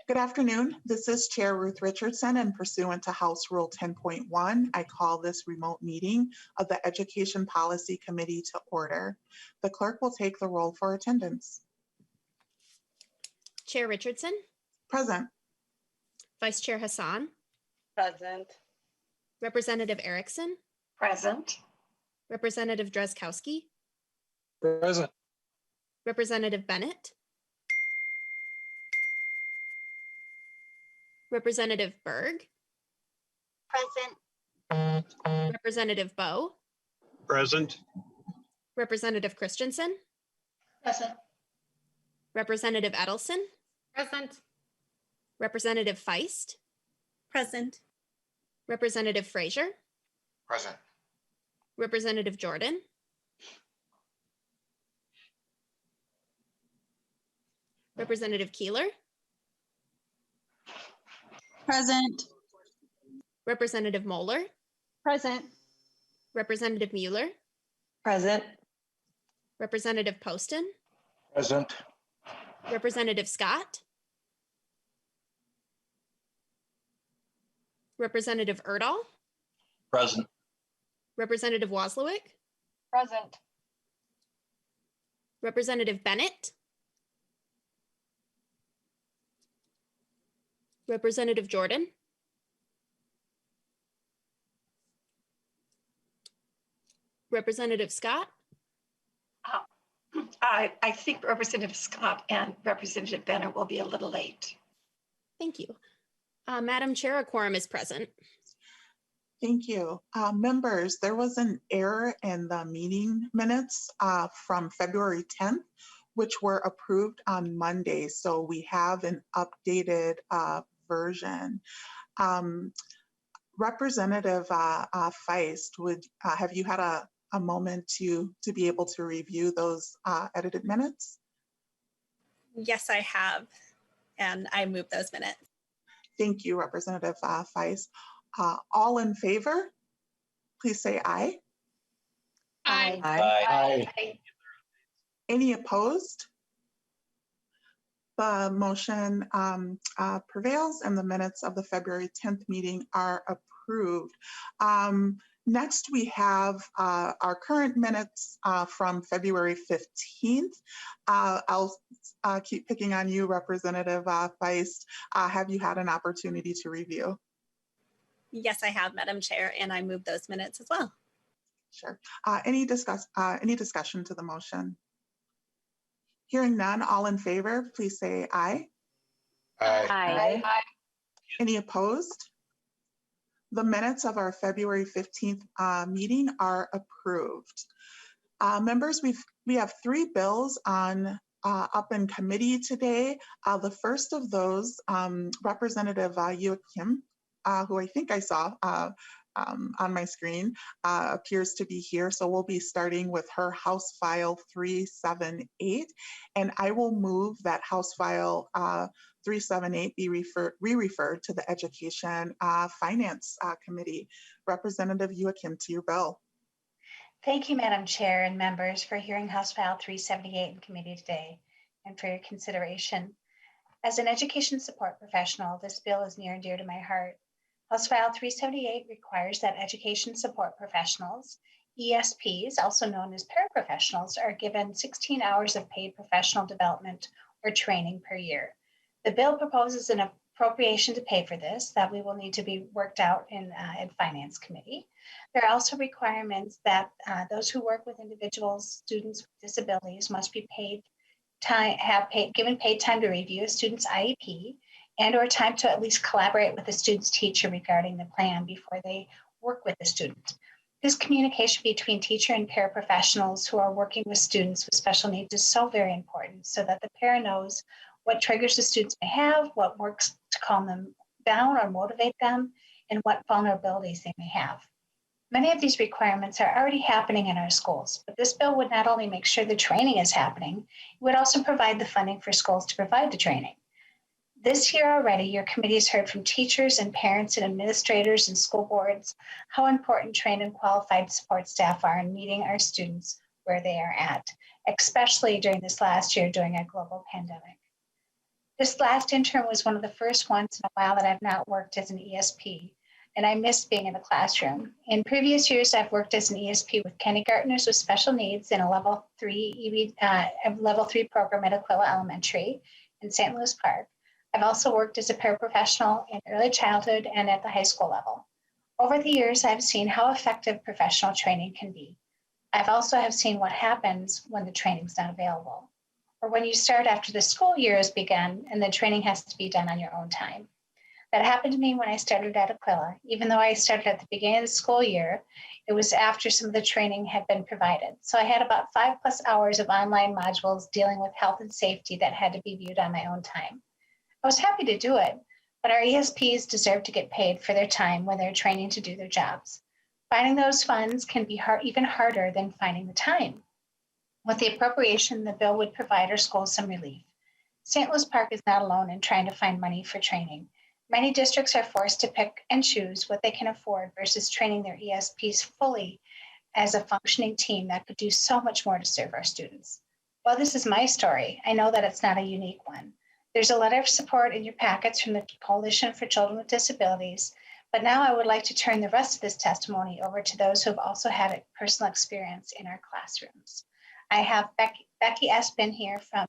Good afternoon. This is Chair Ruth Richardson, and pursuant to House Rule 10.1, I call this remote meeting of the Education Policy Committee to order. The clerk will take the roll for attendance. Chair Richardson. Present. Vice Chair Hassan. Present. Representative Erickson. Present. Representative Drazkowski. Present. Representative Bennett. Representative Berg. Present. Representative Bowe. Present. Representative Christensen. Present. Representative Edelson. Present. Representative Feist. Present. Representative Frazier. Present. Representative Jordan. Representative Keeler. Present. Representative Moller. Present. Representative Mueller. Present. Representative Poston. Present. Representative Scott. Representative Erdahl. Present. Representative Wozlowick. Present. Representative Bennett. Representative Jordan. Representative Scott. I think Representative Scott and Representative Bennett will be a little late. Thank you. Madam Chair, a quorum is present. Thank you. Members, there was an error in the meeting minutes from February 10th, which were approved on Monday. So we have an updated version. Representative Feist, have you had a moment to be able to review those edited minutes? Yes, I have, and I moved those minutes. Thank you, Representative Feist. All in favor, please say aye. Aye. Aye. Any opposed? The motion prevails and the minutes of the February 10th meeting are approved. Next, we have our current minutes from February 15th. I'll keep picking on you, Representative Feist. Have you had an opportunity to review? Yes, I have, Madam Chair, and I moved those minutes as well. Sure. Any discussion to the motion? Hearing none, all in favor, please say aye. Aye. Any opposed? The minutes of our February 15th meeting are approved. Members, we have three bills on up in committee today. The first of those, Representative Youakim, who I think I saw on my screen, appears to be here. So we'll be starting with her House File 378. And I will move that House File 378 be re-referred to the Education Finance Committee. Representative Youakim, to your bill. Thank you, Madam Chair and members, for hearing House File 378 in committee today and for your consideration. As an education support professional, this bill is near and dear to my heart. House File 378 requires that education support professionals, ESPs, also known as paraprofessionals, are given 16 hours of paid professional development or training per year. The bill proposes an appropriation to pay for this that we will need to be worked out in Finance Committee. There are also requirements that those who work with individuals, students with disabilities must be given paid time to review a student's IEP and or time to at least collaborate with the student's teacher regarding the plan before they work with the student. This communication between teacher and paraprofessionals who are working with students with special needs is so very important so that the para knows what triggers the students may have, what works to calm them down or motivate them, and what vulnerabilities they may have. Many of these requirements are already happening in our schools, but this bill would not only make sure the training is happening, it would also provide the funding for schools to provide the training. This year already, your committee has heard from teachers and parents and administrators and school boards how important trained and qualified support staff are in meeting our students where they are at, especially during this last year during a global pandemic. This last intern was one of the first ones in a while that I've not worked as an ESP, and I miss being in the classroom. In previous years, I've worked as an ESP with kindergartners with special needs in a level 3 program at Aquila Elementary in St. Louis Park. I've also worked as a paraprofessional in early childhood and at the high school level. Over the years, I've seen how effective professional training can be. I've also have seen what happens when the training's not available, or when you start after the school year has begun and the training has to be done on your own time. That happened to me when I started at Aquila. Even though I started at the beginning of the school year, it was after some of the training had been provided. So I had about 5+ hours of online modules dealing with health and safety that had to be viewed on my own time. I was happy to do it, but our ESPs deserve to get paid for their time when they're training to do their jobs. Finding those funds can be even harder than finding the time. With the appropriation, the bill would provide our schools some relief. St. Louis Park is not alone in trying to find money for training. Many districts are forced to pick and choose what they can afford versus training their ESPs fully as a functioning team that could do so much more to serve our students. While this is my story, I know that it's not a unique one. There's a letter of support in your packets from the Coalition for Children with Disabilities, but now I would like to turn the rest of this testimony over to those who have also had a personal experience in our classrooms. I have Becky Espin here from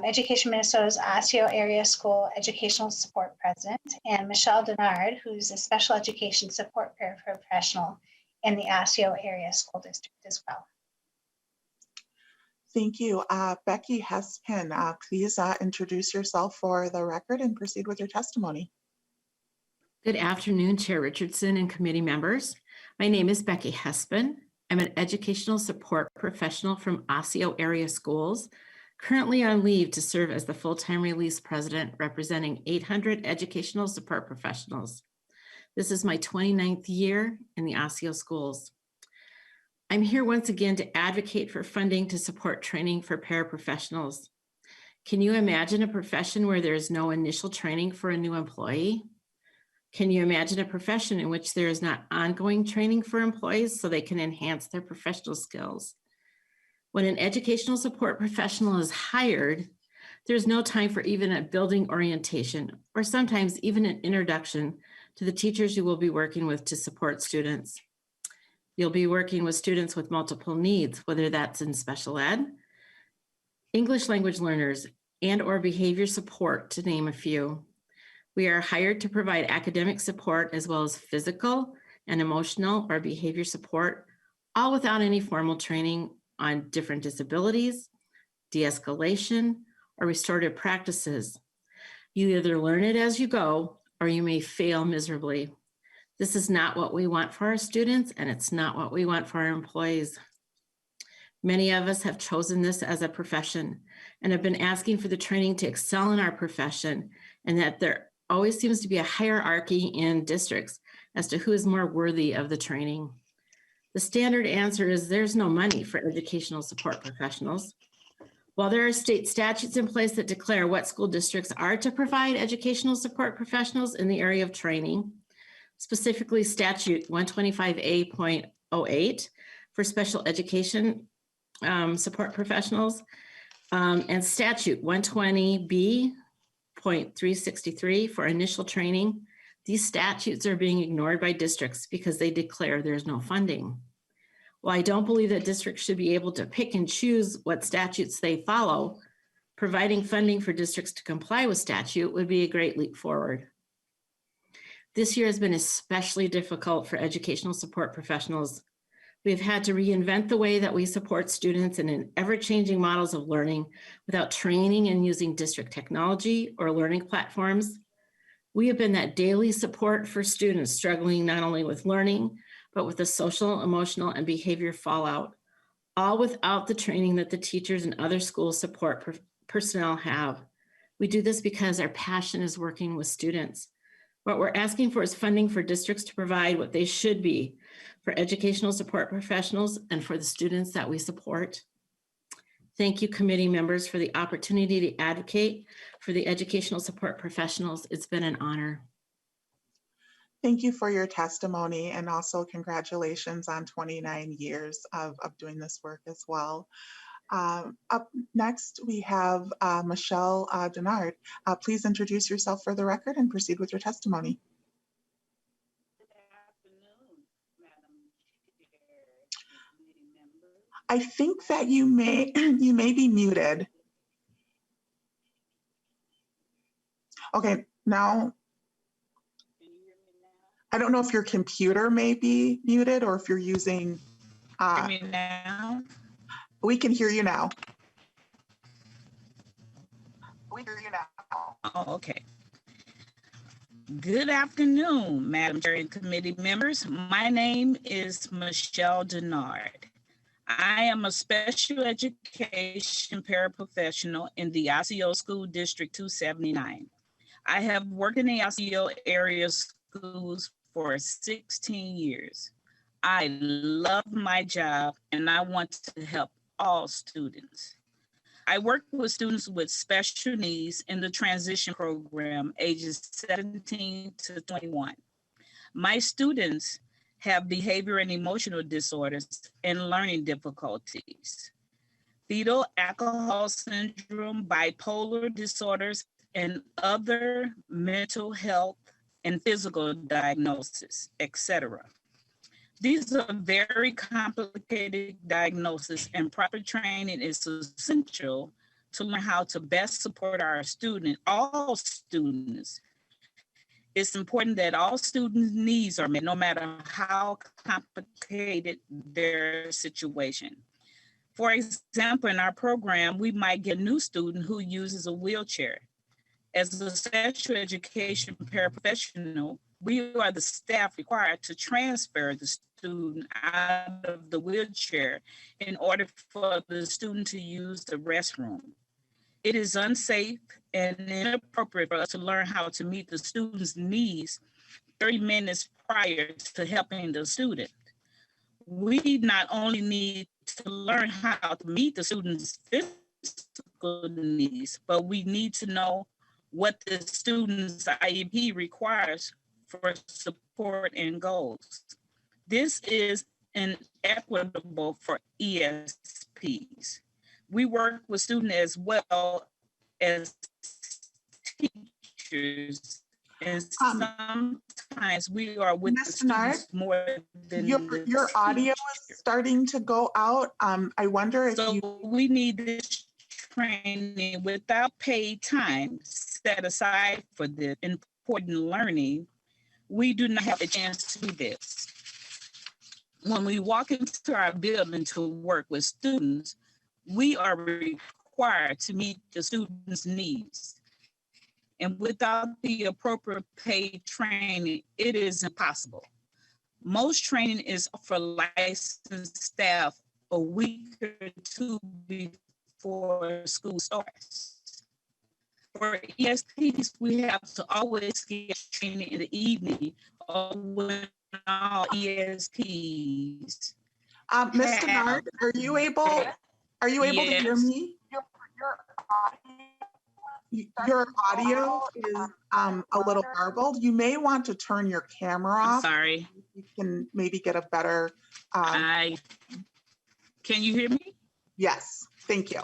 Education Minnesota's Osseo Area School Educational Support President, and Michelle Denard, who's a special education support paraprofessional in the Osseo Area School District as well. Thank you. Becky Hespin, please introduce yourself for the record and proceed with your testimony. Good afternoon, Chair Richardson and committee members. My name is Becky Hespin. I'm an educational support professional from Osseo Area Schools, currently on leave to serve as the full-time release president representing 800 educational support professionals. This is my 29th year in the Osseo schools. I'm here once again to advocate for funding to support training for paraprofessionals. Can you imagine a profession where there is no initial training for a new employee? Can you imagine a profession in which there is not ongoing training for employees so they can enhance their professional skills? When an educational support professional is hired, there's no time for even a building orientation, or sometimes even an introduction to the teachers you will be working with to support students. You'll be working with students with multiple needs, whether that's in special ed, English language learners, and/or behavior support, to name a few. We are hired to provide academic support as well as physical and emotional or behavior support, all without any formal training on different disabilities, de-escalation, or restorative practices. You either learn it as you go, or you may fail miserably. This is not what we want for our students, and it's not what we want for our employees. Many of us have chosen this as a profession and have been asking for the training to excel in our profession, and that there always seems to be a hierarchy in districts as to who is more worthy of the training. The standard answer is there's no money for educational support professionals. While there are state statutes in place that declare what school districts are to provide educational support professionals in the area of training, specifically statute 125A.08 for special education support professionals, and statute 120B.363 for initial training, these statutes are being ignored by districts because they declare there's no funding. While I don't believe that districts should be able to pick and choose what statutes they follow, providing funding for districts to comply with statute would be a great leap forward. This year has been especially difficult for educational support professionals. We've had to reinvent the way that we support students in ever-changing models of learning without training and using district technology or learning platforms. We have been that daily support for students struggling not only with learning, but with the social, emotional, and behavior fallout, all without the training that the teachers and other school support personnel have. We do this because our passion is working with students. What we're asking for is funding for districts to provide what they should be for educational support professionals and for the students that we support. Thank you, committee members, for the opportunity to advocate for the educational support professionals. It's been an honor. Thank you for your testimony, and also congratulations on 29 years of doing this work as well. Up next, we have Michelle Denard. Please introduce yourself for the record and proceed with your testimony. I think that you may be muted. Okay, now I don't know if your computer may be muted or if you're using. Hear me now? We can hear you now. We hear you now. Oh, okay. Good afternoon, Madam Chair and committee members. My name is Michelle Denard. I am a special education paraprofessional in the Osseo School District 279. I have worked in the Osseo area schools for 16 years. I love my job and I want to help all students. I work with students with special needs in the transition program, ages 17 to 21. My students have behavioral and emotional disorders and learning difficulties, fetal alcohol syndrome, bipolar disorders, and other mental health and physical diagnosis, etc. These are very complicated diagnoses, and proper training is essential to learn how to best support our students, all students. It's important that all students' needs are met, no matter how complicated their situation. For example, in our program, we might get a new student who uses a wheelchair. As a special education paraprofessional, we are the staff required to transfer the student out of the wheelchair in order for the student to use the restroom. It is unsafe and inappropriate for us to learn how to meet the student's needs 30 minutes prior to helping the student. We not only need to learn how to meet the student's physical needs, but we need to know what the student's IEP requires for support and goals. This is inequitable for ESPs. We work with students as well as teachers, and sometimes we are with the students more than your audio is starting to go out. I wonder if we need this training without paid time set aside for this important learning. We do not have a chance to do this. When we walk into our building to work with students, we are required to meet the students' needs. And without the appropriate paid training, it is impossible. Most training is for licensed staff a week or two before school starts. For ESPs, we have to always get training in the evening or when all ESPs. Ms. Denard, are you able to hear me? Your audio is a little garbled. You may want to turn your camera off. I'm sorry. You can maybe get a better. Can you hear me? Yes, thank you.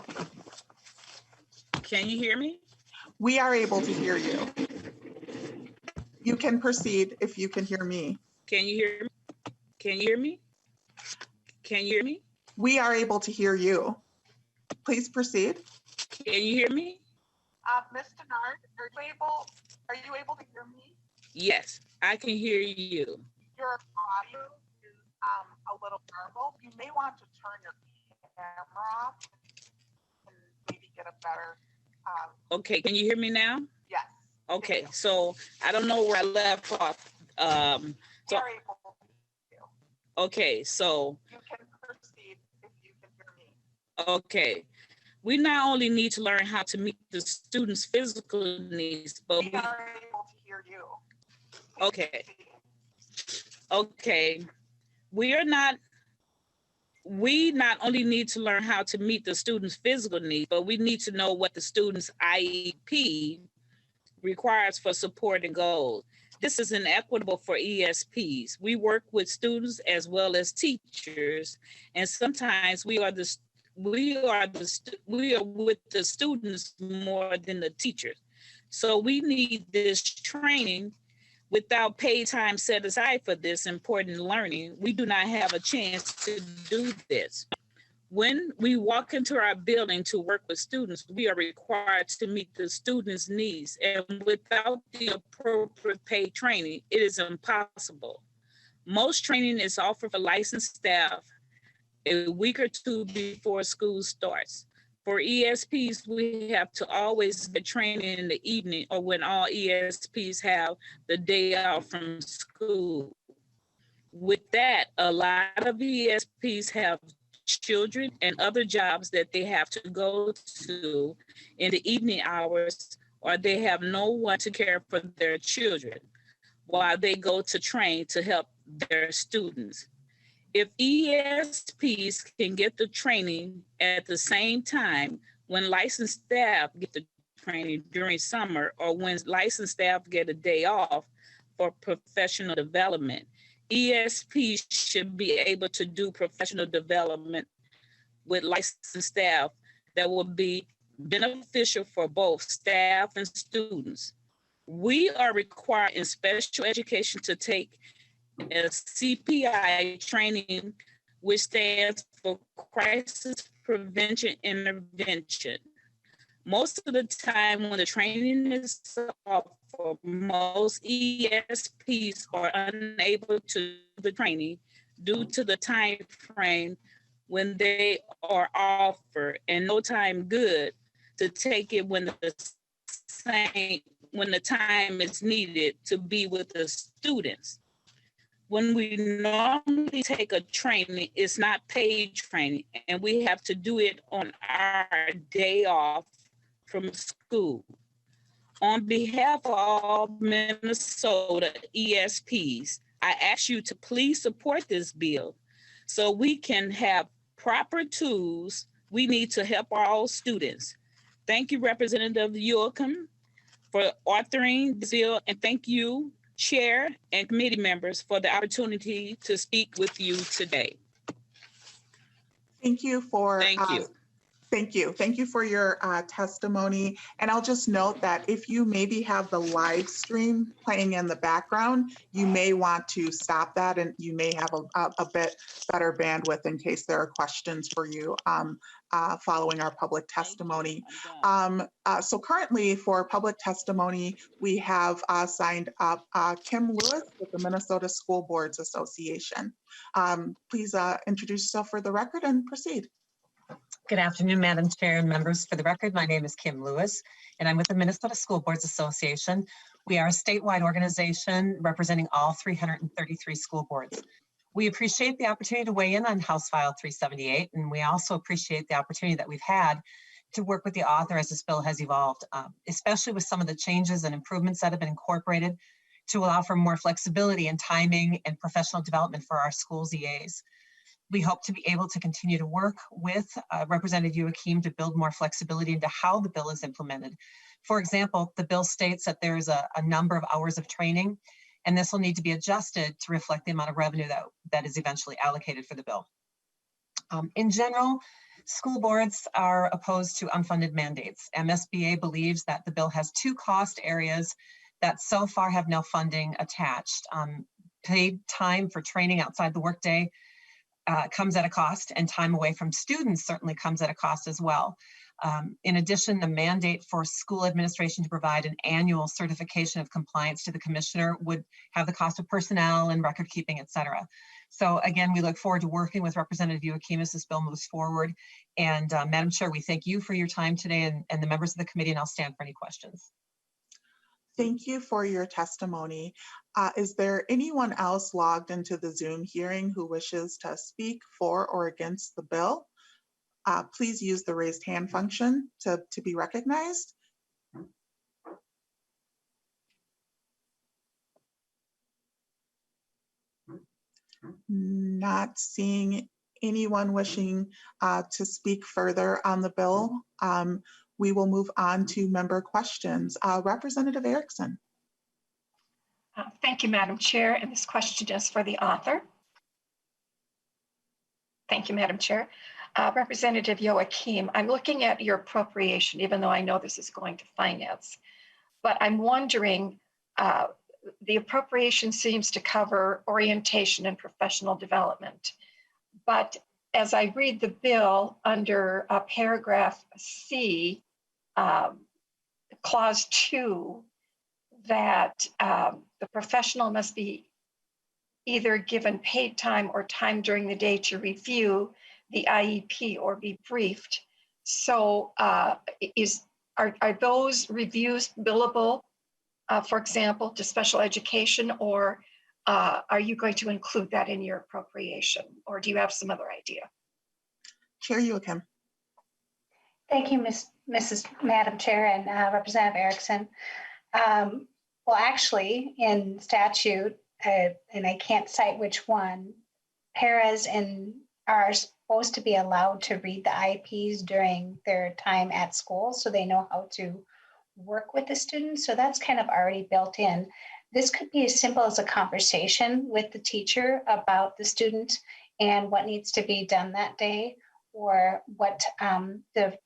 Can you hear me? We are able to hear you. You can proceed if you can hear me. Can you hear me? Can you hear me? Can you hear me? We are able to hear you. Please proceed. Can you hear me? Ms. Denard, are you able to hear me? Yes, I can hear you. Your audio is a little garbled. You may want to turn your camera off and maybe get a better. Okay, can you hear me now? Yes. Okay, so I don't know where I left off. Okay, so. You can proceed if you can hear me. Okay. We not only need to learn how to meet the students' physical needs, but we are able to hear you. Okay. Okay. We not only need to learn how to meet the students' physical needs, but we need to know what the student's IEP requires for support and goals. This is inequitable for ESPs. We work with students as well as teachers, and sometimes we are the we are with the students more than the teachers. So we need this training. Without paid time set aside for this important learning, we do not have a chance to do this. When we walk into our building to work with students, we are required to meet the students' needs. And without the appropriate paid training, it is impossible. Most training is offered for licensed staff a week or two before school starts. For ESPs, we have to always get training in the evening or when all ESPs have the day out from school. With that, a lot of ESPs have children and other jobs that they have to go to in the evening hours, or they have no one to care for their children while they go to train to help their students. If ESPs can get the training at the same time when licensed staff get the training during summer or when licensed staff get a day off for professional development, ESPs should be able to do professional development with licensed staff that will be beneficial for both staff and students. We are required in special education to take a CPI training, which stands for Crisis Prevention Intervention. Most of the time when the training is offered, most ESPs are unable to do the training due to the time frame when they are offered and no time good to take it when the time is needed to be with the students. When we normally take a training, it's not paid training, and we have to do it on our day off from school. On behalf of all Minnesota ESPs, I ask you to please support this bill so we can have proper tools we need to help our students. Thank you, Representative Youakim, for authoring this bill, and thank you, Chair and committee members, for the opportunity to speak with you today. Thank you for Thank you. Thank you. Thank you for your testimony. And I'll just note that if you maybe have the live stream playing in the background, you may want to stop that and you may have a bit better bandwidth in case there are questions for you following our public testimony. So currently for public testimony, we have signed up Kim Lewis with the Minnesota School Boards Association. Please introduce yourself for the record and proceed. Good afternoon, Madam Chair and members. For the record, my name is Kim Lewis, and I'm with the Minnesota School Boards Association. We are a statewide organization representing all 333 school boards. We appreciate the opportunity to weigh in on House File 378, and we also appreciate the opportunity that we've had to work with the author as this bill has evolved, especially with some of the changes and improvements that have been incorporated to allow for more flexibility in timing and professional development for our schools' EAs. We hope to be able to continue to work with Representative Youakim to build more flexibility into how the bill is implemented. For example, the bill states that there's a number of hours of training, and this will need to be adjusted to reflect the amount of revenue that is eventually allocated for the bill. In general, school boards are opposed to unfunded mandates. MSBA believes that the bill has two cost areas that so far have no funding attached. Paid time for training outside the workday comes at a cost, and time away from students certainly comes at a cost as well. In addition, the mandate for school administration to provide an annual certification of compliance to the commissioner would have the cost of personnel and record keeping, et cetera. So again, we look forward to working with Representative Youakim as this bill moves forward. And Madam Chair, we thank you for your time today and the members of the committee, and I'll stand for any questions. Thank you for your testimony. Is there anyone else logged into the Zoom hearing who wishes to speak for or against the bill? Please use the raised hand function to be recognized. Not seeing anyone wishing to speak further on the bill. We will move on to member questions. Representative Erickson. Thank you, Madam Chair. And this question is for the author. Thank you, Madam Chair. Representative Youakim, I'm looking at your appropriation, even though I know this is going to finance. But I'm wondering, the appropriation seems to cover orientation and professional development. But as I read the bill under paragraph C, clause 2, that the professional must be either given paid time or time during the day to review the IEP or be briefed. So are those reviews billable, for example, to special education, or are you going to include that in your appropriation, or do you have some other idea? Chair Youakim. Thank you, Madam Chair and Representative Erickson. Well, actually, in statute, and I can't cite which one, paras are supposed to be allowed to read the IEPs during their time at school, so they know how to work with the students. So that's kind of already built in. This could be as simple as a conversation with the teacher about the student and what needs to be done that day, or what the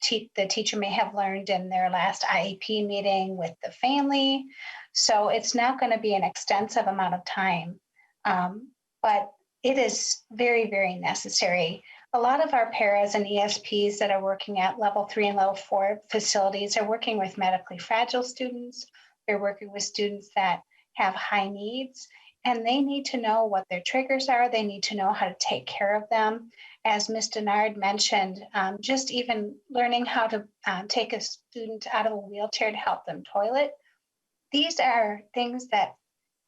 teacher may have learned in their last IEP meeting with the family. So it's not going to be an extensive amount of time, but it is very, very necessary. A lot of our paras and ESPs that are working at level 3 and level 4 facilities are working with medically fragile students. They're working with students that have high needs, and they need to know what their triggers are. They need to know how to take care of them. As Ms. Denard mentioned, just even learning how to take a student out of a wheelchair to help them toilet. These are things that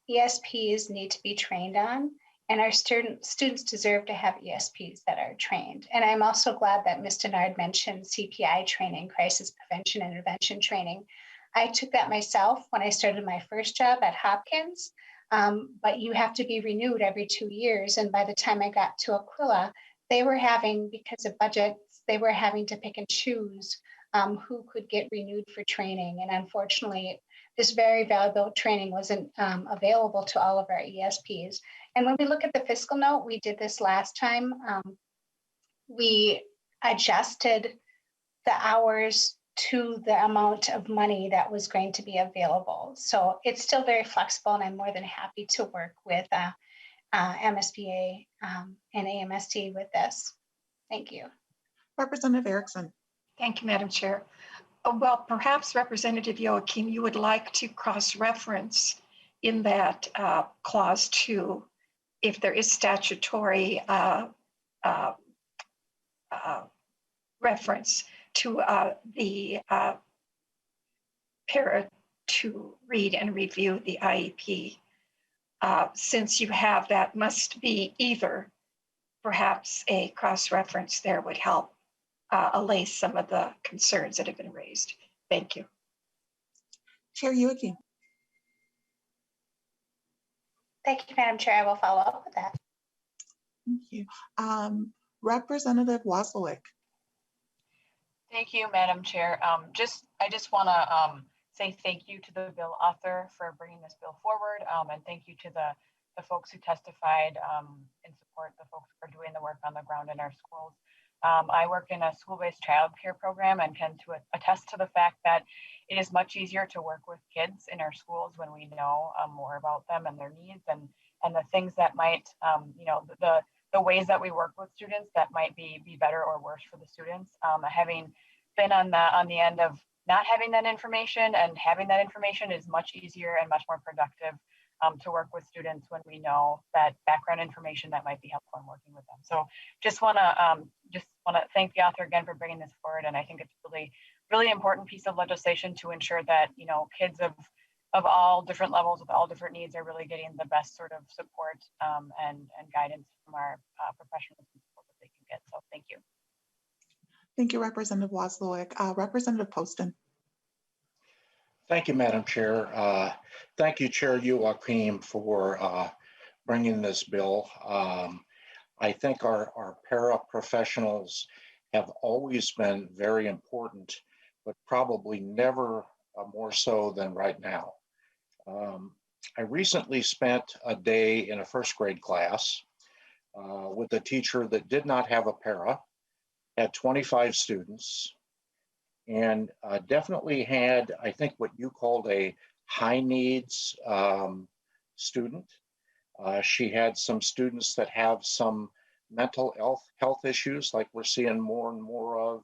ESPs need to be trained on, and our students deserve to have ESPs that are trained. And I'm also glad that Ms. Denard mentioned CPI training, crisis prevention and intervention training. I took that myself when I started my first job at Hopkins, but you have to be renewed every 2 years. And by the time I got to Aquila, they were having, because of budgets, they were having to pick and choose who could get renewed for training. And unfortunately, this very valuable training wasn't available to all of our ESPs. And when we look at the fiscal note, we did this last time. We adjusted the hours to the amount of money that was going to be available. So it's still very flexible, and I'm more than happy to work with MSBA and AMST with this. Thank you. Representative Erickson. Thank you, Madam Chair. Well, perhaps Representative Youakim, you would like to cross-reference in that clause 2, if there is statutory reference to the para to read and review the IEP. Since you have that must be either, perhaps a cross-reference there would help allay some of the concerns that have been raised. Thank you. Chair Youakim. Thank you, Madam Chair. I will follow up with that. Thank you. Representative Wasowik. Thank you, Madam Chair. I just want to say thank you to the bill author for bringing this bill forward, and thank you to the folks who testified in support, the folks who are doing the work on the ground in our schools. I work in a school-based child care program and can attest to the fact that it is much easier to work with kids in our schools when we know more about them and their needs and the things that might, the ways that we work with students that might be better or worse for the students. Having been on the end of not having that information, and having that information is much easier and much more productive to work with students when we know that background information that might be helpful in working with them. So just want to thank the author again for bringing this forward, and I think it's really important piece of legislation to ensure that kids of all different levels with all different needs are really getting the best sort of support and guidance from our professionals and support that they can get. So thank you. Thank you, Representative Wasowik. Representative Poston. Thank you, Madam Chair. Thank you, Chair Youakim, for bringing this bill. I think our paraprofessionals have always been very important, but probably never more so than right now. I recently spent a day in a first grade class with a teacher that did not have a para, had 25 students, and definitely had, I think, what you called a high needs student. She had some students that have some mental health issues, like we're seeing more and more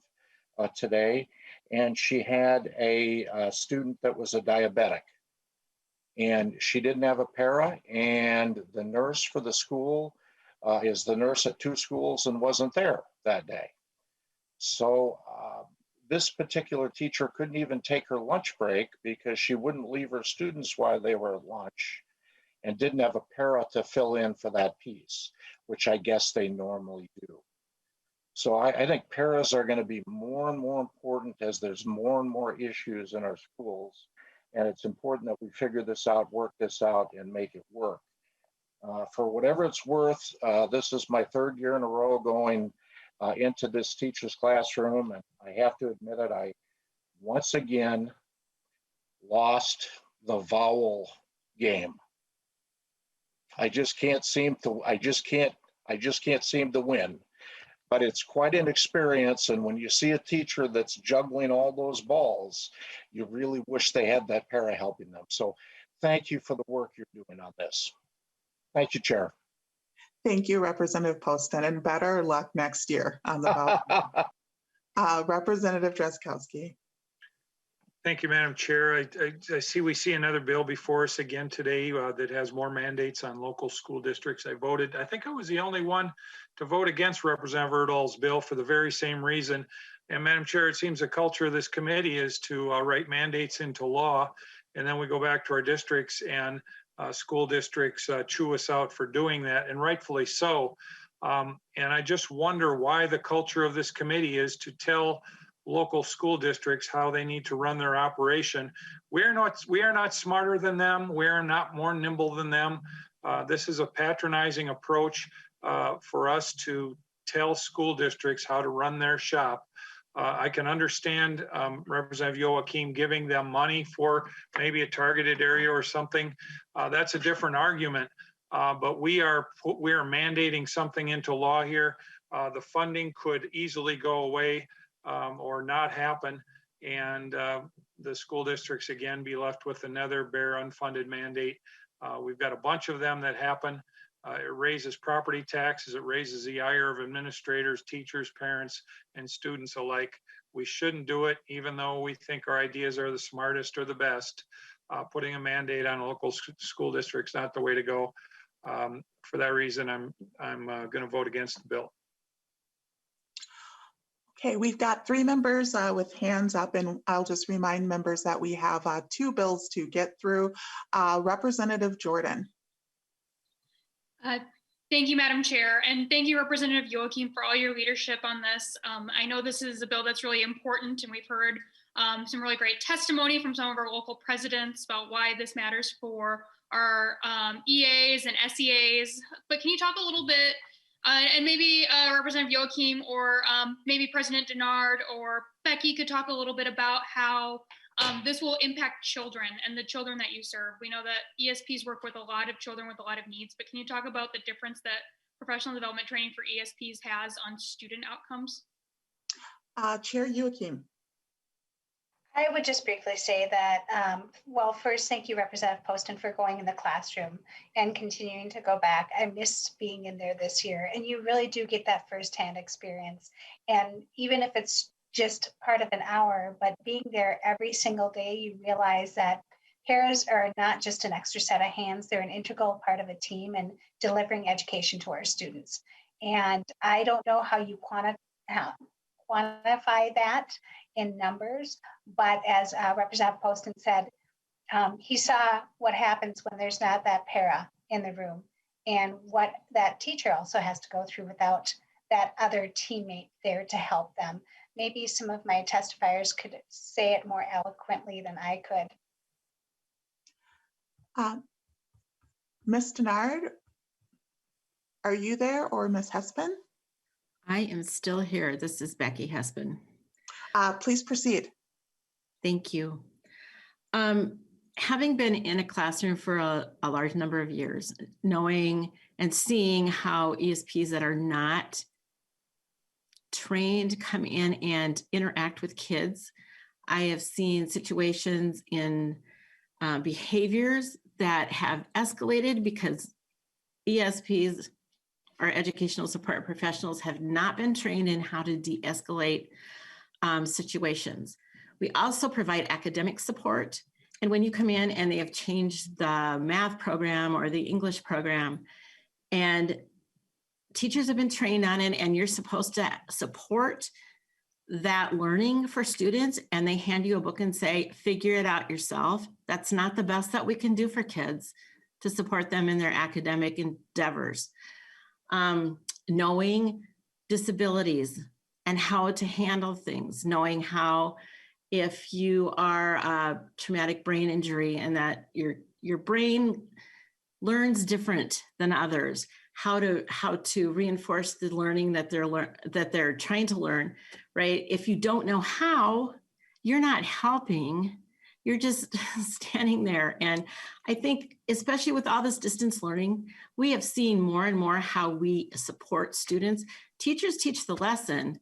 of today. And she had a student that was a diabetic. And she didn't have a para, and the nurse for the school is the nurse at 2 schools and wasn't there that day. So this particular teacher couldn't even take her lunch break because she wouldn't leave her students while they were at lunch, and didn't have a para to fill in for that piece, which I guess they normally do. So I think paras are going to be more and more important as there's more and more issues in our schools. And it's important that we figure this out, work this out, and make it work. For whatever it's worth, this is my 3rd year in a row going into this teacher's classroom. And I have to admit it, I once again lost the vowel game. I just can't seem to win. But it's quite an experience. And when you see a teacher that's juggling all those balls, you really wish they had that para helping them. So thank you for the work you're doing on this. Thank you, Chair. Thank you, Representative Poston, and better luck next year on the ballot. Representative Drazkowski. Thank you, Madam Chair. I see we see another bill before us again today that has more mandates on local school districts. I think I was the only one to vote against Representative Erdahl's bill for the very same reason. And Madam Chair, it seems the culture of this committee is to write mandates into law, and then we go back to our districts, and school districts chew us out for doing that, and rightfully so. And I just wonder why the culture of this committee is to tell local school districts how they need to run their operation. We are not smarter than them. We are not more nimble than them. This is a patronizing approach for us to tell school districts how to run their shop. I can understand Representative Youakim giving them money for maybe a targeted area or something. That's a different argument. But we are mandating something into law here. The funding could easily go away or not happen, and the school districts again be left with another bare unfunded mandate. We've got a bunch of them that happen. It raises property taxes, it raises the ire of administrators, teachers, parents, and students alike. We shouldn't do it, even though we think our ideas are the smartest or the best. Putting a mandate on local school districts not the way to go. For that reason, I'm going to vote against the bill. Okay, we've got 3 members with hands up, and I'll just remind members that we have 2 bills to get through. Representative Jordan. Thank you, Madam Chair, and thank you, Representative Youakim, for all your leadership on this. I know this is a bill that's really important, and we've heard some really great testimony from some of our local presidents about why this matters for our EAs and SEAs. But can you talk a little bit, and maybe Representative Youakim or maybe President Denard or Becky could talk a little bit about how this will impact children and the children that you serve. We know that ESPs work with a lot of children with a lot of needs, but can you talk about the difference that professional development training for ESPs has on student outcomes? Chair Youakim. I would just briefly say that, well, first, thank you, Representative Poston, for going in the classroom and continuing to go back. I missed being in there this year, and you really do get that firsthand experience. And even if it's just part of an hour, but being there every single day, you realize that paras are not just an extra set of hands, they're an integral part of a team and delivering education to our students. And I don't know how you quantify that in numbers, but as Representative Poston said, he saw what happens when there's not that para in the room and what that teacher also has to go through without that other teammate there to help them. Maybe some of my testifiers could say it more eloquently than I could. Ms. Denard, are you there, or Ms. Hespin? I am still here. This is Becky Hespin. Please proceed. Thank you. Having been in a classroom for a large number of years, knowing and seeing how ESPs that are not trained to come in and interact with kids. I have seen situations in behaviors that have escalated because ESPs, or educational support professionals, have not been trained in how to de-escalate situations. We also provide academic support. And when you come in and they have changed the math program or the English program, and teachers have been trained on it, and you're supposed to support that learning for students, and they hand you a book and say, figure it out yourself. That's not the best that we can do for kids to support them in their academic endeavors. Knowing disabilities and how to handle things, knowing how, if you are a traumatic brain injury and that your brain learns different than others, how to reinforce the learning that they're trying to learn, right? If you don't know how, you're not helping, you're just standing there. And I think, especially with all this distance learning, we have seen more and more how we support students. Teachers teach the lesson.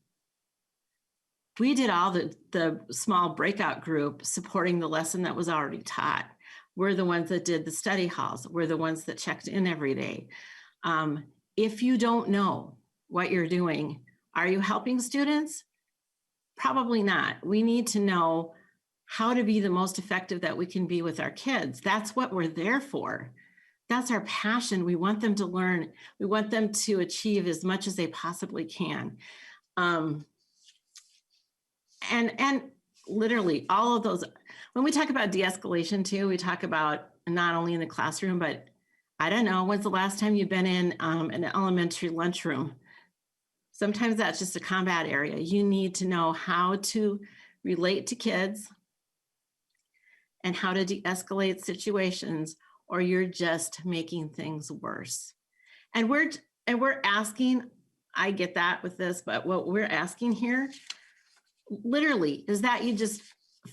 We did all the small breakout group supporting the lesson that was already taught. We're the ones that did the study halls. We're the ones that checked in every day. If you don't know what you're doing, are you helping students? Probably not. We need to know how to be the most effective that we can be with our kids. That's what we're there for. That's our passion. We want them to learn. We want them to achieve as much as they possibly can. And literally all of those, when we talk about de-escalation too, we talk about not only in the classroom, but I don't know, when's the last time you've been in an elementary lunchroom? Sometimes that's just a combat area. You need to know how to relate to kids and how to de-escalate situations, or you're just making things worse. And we're asking, I get that with this, but what we're asking here literally is that you just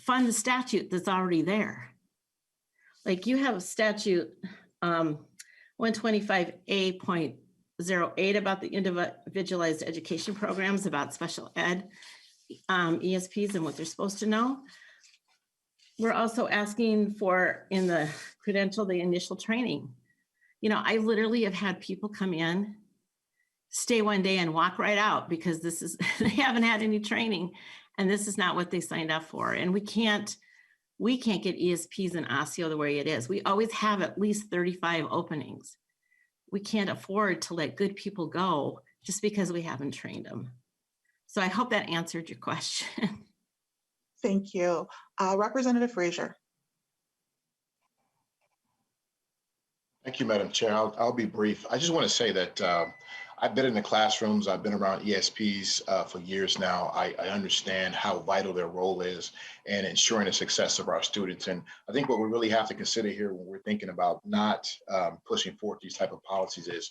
fund the statute that's already there. Like you have a statute 125A.08 about the individualized education programs, about special ed ESPs and what they're supposed to know. We're also asking for, in the credential, the initial training. You know, I literally have had people come in, stay one day and walk right out because they haven't had any training and this is not what they signed up for. And we can't get ESPs in OSSEO the way it is. We always have at least 35 openings. We can't afford to let good people go just because we haven't trained them. So I hope that answered your question. Thank you. Representative Frazier. Thank you, Madam Chair. I'll be brief. I just want to say that I've been in the classrooms. I've been around ESPs for years now. I understand how vital their role is in ensuring the success of our students. And I think what we really have to consider here when we're thinking about not pushing forward these type of policies is,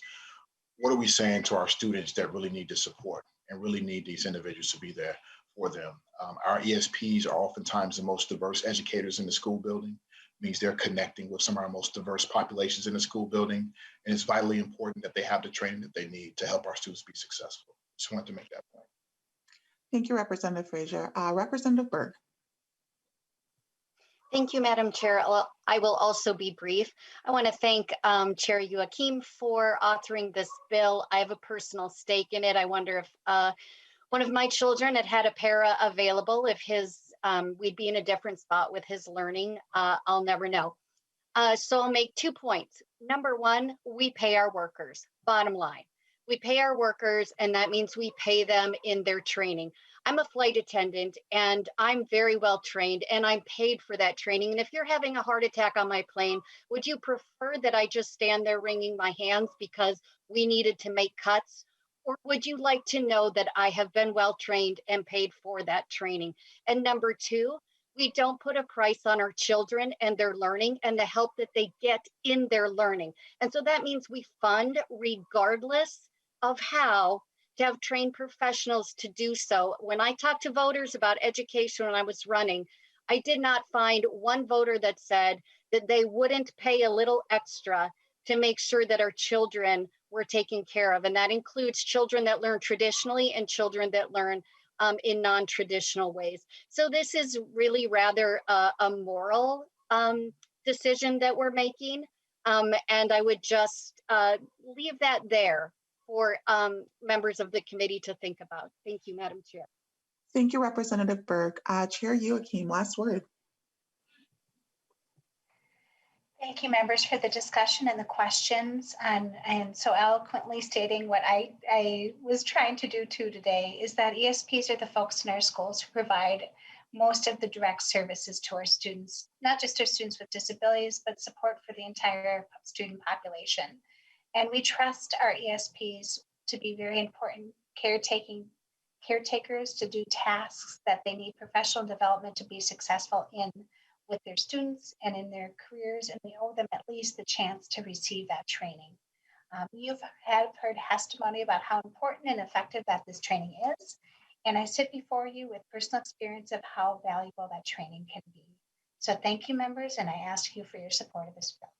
what are we saying to our students that really need the support and really need these individuals to be there for them? Our ESPs are oftentimes the most diverse educators in the school building. Means they're connecting with some of our most diverse populations in the school building. And it's vitally important that they have the training that they need to help our students be successful. Just wanted to make that point. Thank you, Representative Frazier. Representative Berg. Thank you, Madam Chair. I will also be brief. I want to thank Chair Youakim for authoring this bill. I have a personal stake in it. I wonder if one of my children had a para available, if we'd be in a different spot with his learning. I'll never know. So I'll make 2 points. Number one, we pay our workers, bottom line. We pay our workers, and that means we pay them in their training. I'm a flight attendant, and I'm very well trained, and I'm paid for that training. And if you're having a heart attack on my plane, would you prefer that I just stand there wringing my hands because we needed to make cuts? Or would you like to know that I have been well trained and paid for that training? And number two, we don't put a price on our children and their learning and the help that they get in their learning. And so that means we fund regardless of how to have trained professionals to do so. When I talked to voters about education when I was running, I did not find one voter that said that they wouldn't pay a little extra to make sure that our children were taken care of. And that includes children that learn traditionally and children that learn in non-traditional ways. So this is really rather a moral decision that we're making. And I would just leave that there for members of the committee to think about. Thank you, Madam Chair. Thank you, Representative Berg. Chair Youakim, last word. Thank you, members, for the discussion and the questions, and so eloquently stating what I was trying to do too today, is that ESPs are the folks in our schools who provide most of the direct services to our students, not just our students with disabilities, but support for the entire student population. And we trust our ESPs to be very important caretakers to do tasks that they need professional development to be successful in with their students and in their careers, and we owe them at least the chance to receive that training. You've heard testimony about how important and effective that this training is, and I sit before you with personal experience of how valuable that training can be. So thank you, members, and I ask you for your support of this bill.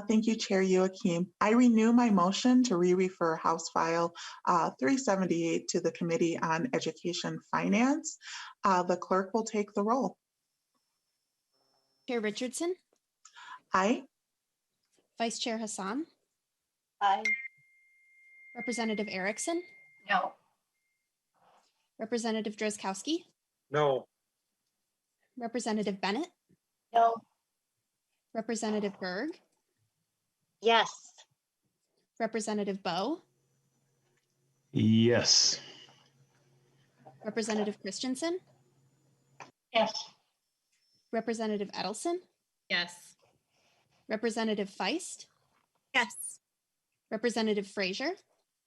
Thank you, Chair Youakim. I renew my motion to re-refer House File 378 to the Committee on Education Finance. The clerk will take the roll. Chair Richardson? Aye. Vice Chair Hassan? Aye. Representative Erickson? No. Representative Drazkowski? No. Representative Bennett? No. Representative Berg? Yes. Representative Bowe? Yes. Representative Christensen? Yes. Representative Edelson? Yes. Representative Feist? Yes. Representative Frazier?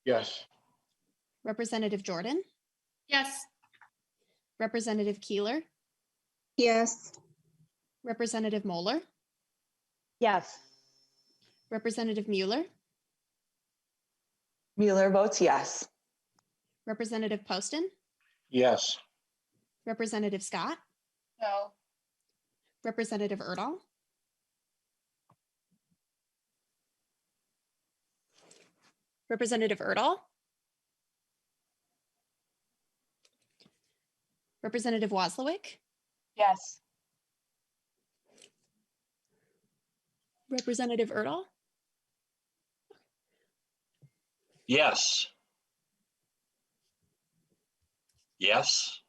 Yes. Representative Jordan? Yes. Representative Keeler? Yes. Representative Moller? Yes. Representative Mueller? Mueller votes yes. Representative Poston? Yes. Representative Scott? No. Representative Erdahl? Representative Erdahl? Representative Waslowick? Yes. Representative Erdahl? Yes. Yes.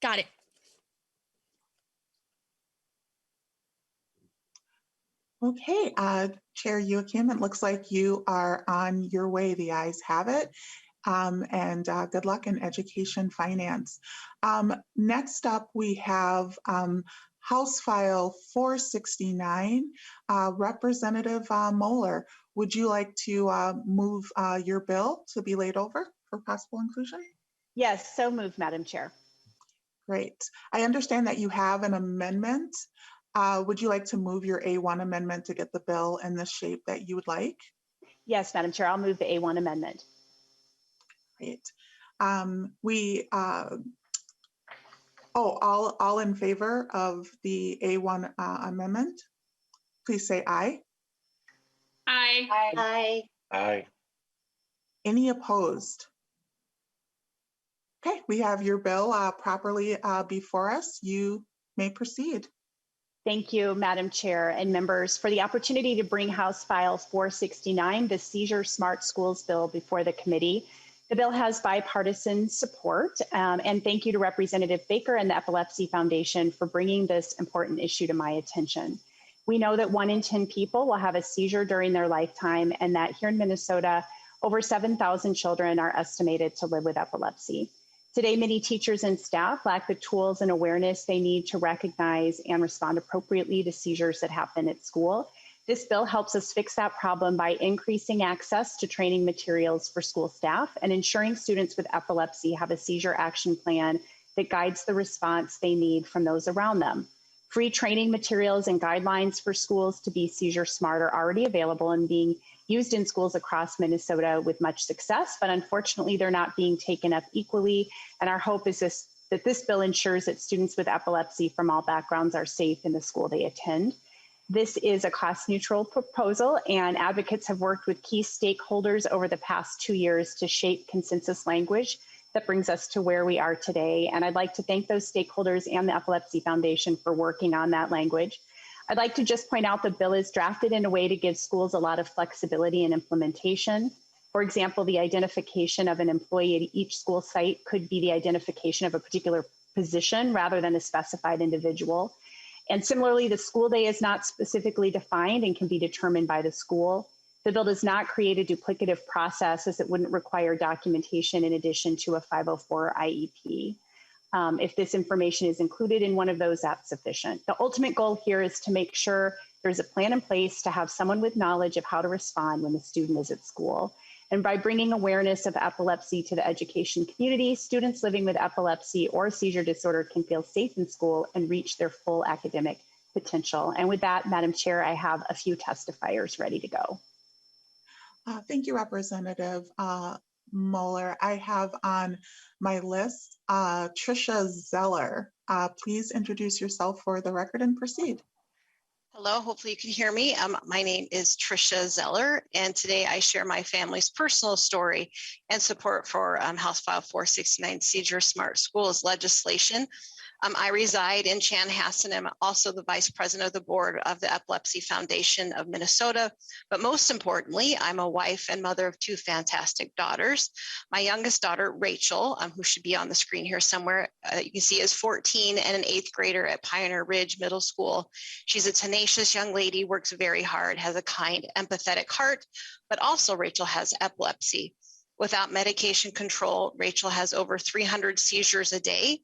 Got it. Okay, Chair Youakim, it looks like you are on your way. The ayes have it. And good luck in education finance. Next up, we have House File 469. Representative Moller, would you like to move your bill to be laid over for possible inclusion? Yes, so moved, Madam Chair. Great. I understand that you have an amendment. Would you like to move your A1 amendment to get the bill in the shape that you would like? Yes, Madam Chair, I'll move the A1 amendment. Great. All in favor of the A1 amendment, please say aye. Aye. Aye. Aye. Any opposed? Okay, we have your bill properly before us. You may proceed. Thank you, Madam Chair and members, for the opportunity to bring House File 469, the Seizure Smart Schools Bill, before the committee. The bill has bipartisan support, and thank you to Representative Baker and the Epilepsy Foundation for bringing this important issue to my attention. We know that 1 in 10 people will have a seizure during their lifetime, and that here in Minnesota, over 7,000 children are estimated to live with epilepsy. Today, many teachers and staff lack the tools and awareness they need to recognize and respond appropriately to seizures that happen at school. This bill helps us fix that problem by increasing access to training materials for school staff and ensuring students with epilepsy have a seizure action plan that guides the response they need from those around them. Free training materials and guidelines for schools to be seizure smart are already available and being used in schools across Minnesota with much success, but unfortunately they're not being taken up equally. And our hope is that this bill ensures that students with epilepsy from all backgrounds are safe in the school they attend. This is a cost-neutral proposal, and advocates have worked with key stakeholders over the past 2 years to shape consensus language that brings us to where we are today. And I'd like to thank those stakeholders and the Epilepsy Foundation for working on that language. I'd like to just point out the bill is drafted in a way to give schools a lot of flexibility in implementation. For example, the identification of an employee at each school site could be the identification of a particular position rather than a specified individual. And similarly, the school day is not specifically defined and can be determined by the school. The bill does not create a duplicative process, as it wouldn't require documentation in addition to a 504 IEP. If this information is included in one of those, that's sufficient. The ultimate goal here is to make sure there's a plan in place to have someone with knowledge of how to respond when the student is at school. And by bringing awareness of epilepsy to the education community, students living with epilepsy or seizure disorder can feel safe in school and reach their full academic potential. And with that, Madam Chair, I have a few testifiers ready to go. Thank you, Representative Moller. I have on my list Tricia Zeller. Please introduce yourself for the record and proceed. Hello, hopefully you can hear me. My name is Tricia Zeller, and today I share my family's personal story and support for House File 469 Seizure Smart Schools legislation. I reside in Chanhassen. I'm also the Vice President of the Board of the Epilepsy Foundation of Minnesota. But most importantly, I'm a wife and mother of 2 fantastic daughters. My youngest daughter, Rachel, who should be on the screen here somewhere, you can see is 14 and an 8th grader at Pioneer Ridge Middle School. She's a tenacious young lady, works very hard, has a kind, empathetic heart, but also Rachel has epilepsy. Without medication control, Rachel has over 300 seizures a day.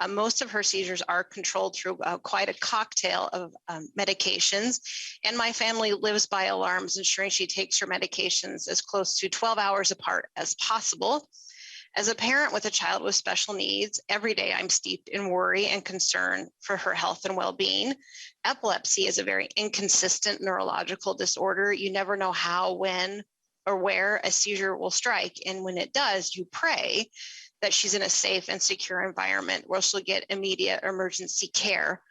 Most of her seizures are controlled through quite a cocktail of medications, and my family lives by alarms, ensuring she takes her medications as close to 12 hours apart as possible. As a parent with a child with special needs, every day I'm steeped in worry and concern for her health and well-being. Epilepsy is a very inconsistent neurological disorder. You never know how, when, or where a seizure will strike, and when it does, you pray that she's in a safe and secure environment where she'll get immediate emergency care.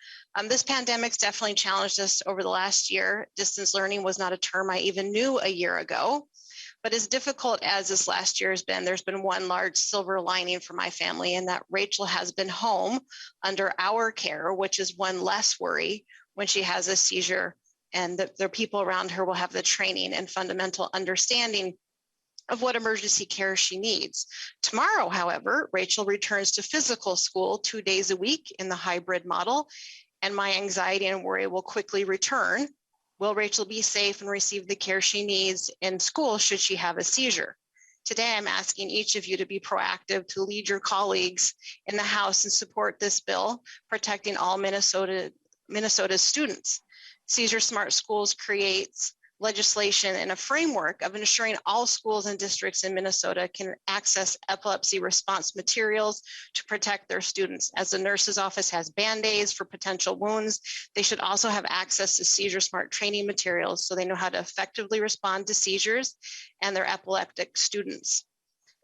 This pandemic's definitely challenged us over the last year. Distance learning was not a term I even knew a year ago. But as difficult as this last year has been, there's been one large silver lining for my family, and that Rachel has been home under our care, which is one less worry when she has a seizure, and the people around her will have the training and fundamental understanding of what emergency care she needs. Tomorrow, however, Rachel returns to physical school 2 days a week in the hybrid model, and my anxiety and worry will quickly return. Will Rachel be safe and receive the care she needs in school should she have a seizure? Today, I'm asking each of you to be proactive, to lead your colleagues in the House and support this bill, protecting all Minnesota's students. Seizure Smart Schools creates legislation and a framework of ensuring all schools and districts in Minnesota can access epilepsy response materials to protect their students. As the nurse's office has Band-Aids for potential wounds, they should also have access to Seizure Smart training materials so they know how to effectively respond to seizures and their epileptic students.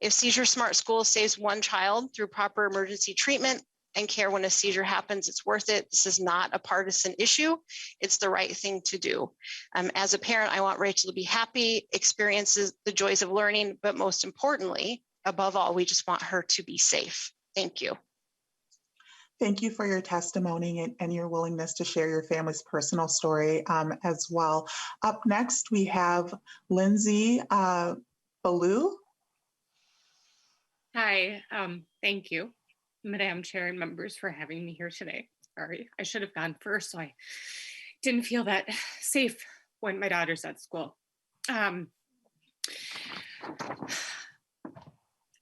If Seizure Smart Schools saves one child through proper emergency treatment and care when a seizure happens, it's worth it. This is not a partisan issue. It's the right thing to do. As a parent, I want Rachel to be happy, experiences the joys of learning, but most importantly, above all, we just want her to be safe. Thank you. Thank you for your testimony and your willingness to share your family's personal story as well. Up next, we have Lindsay Ballou. Hi, thank you, Madam Chair and members, for having me here today. Sorry, I should have gone first, so I didn't feel that safe when my daughter's at school. My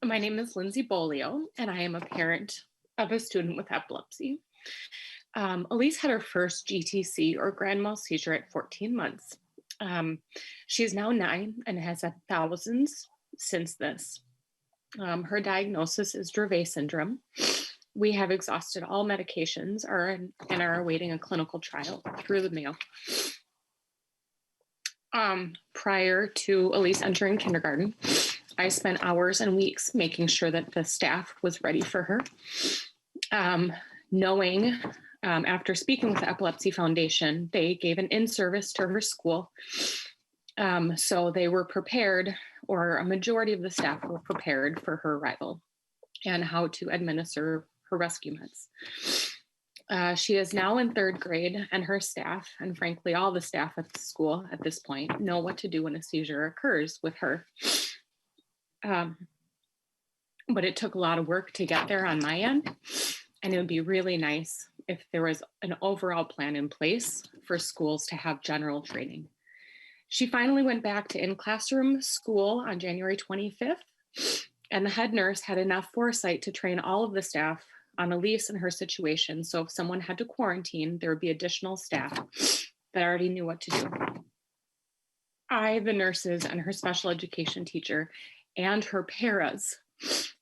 name is Lindsay Bolio, and I am a parent of a student with epilepsy. Elise had her first GTC, or grand mal seizure, at 14 months. She is now 9 and has had thousands since this. Her diagnosis is Dravet syndrome. We have exhausted all medications and are awaiting a clinical trial through the mail. Prior to Elise entering kindergarten, I spent hours and weeks making sure that the staff was ready for her. knowing after speaking with the Epilepsy Foundation, they gave an in-service to her school. So they were prepared, or a majority of the staff were prepared for her arrival and how to administer her rescue meds. She is now in 3rd grade, and her staff, and frankly, all the staff at the school at this point, know what to do when a seizure occurs with her. But it took a lot of work to get there on my end, and it would be really nice if there was an overall plan in place for schools to have general training. She finally went back to in-classroom school on January 25th, and the head nurse had enough foresight to train all of the staff on Elise and her situation. So if someone had to quarantine, there would be additional staff that already knew what to do. I, the nurses, and her special education teacher, and her paras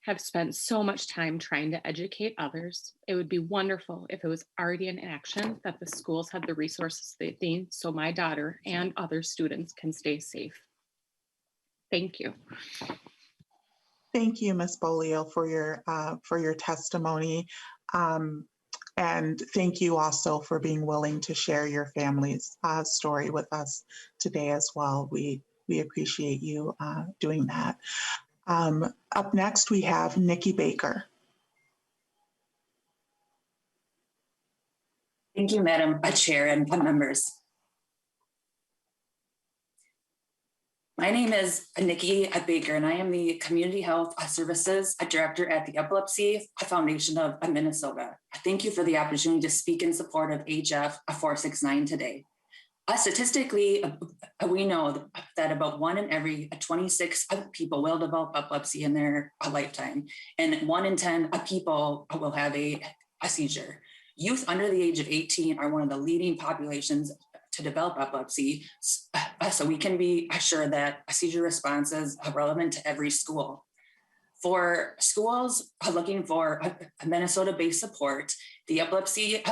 have spent so much time trying to educate others. It would be wonderful if it was already in action, that the schools had the resources they need so my daughter and other students can stay safe. Thank you. Thank you, Ms. Bolio, for your testimony. And thank you also for being willing to share your family's story with us today as well. We appreciate you doing that. Up next, we have Nikki Baker. Thank you, Madam Chair and members. My name is Nikki Baker, and I am the Community Health Services Director at the Epilepsy Foundation of Minnesota. Thank you for the opportunity to speak in support of HF 469 today. Statistically, we know that about 1 in every 26 people will develop epilepsy in their lifetime, and 1 in 10 people will have a seizure. Youth under the age of 18 are one of the leading populations to develop epilepsy, so we can be assured that a seizure response is relevant to every school. For schools looking for a Minnesota-based support, the Epilepsy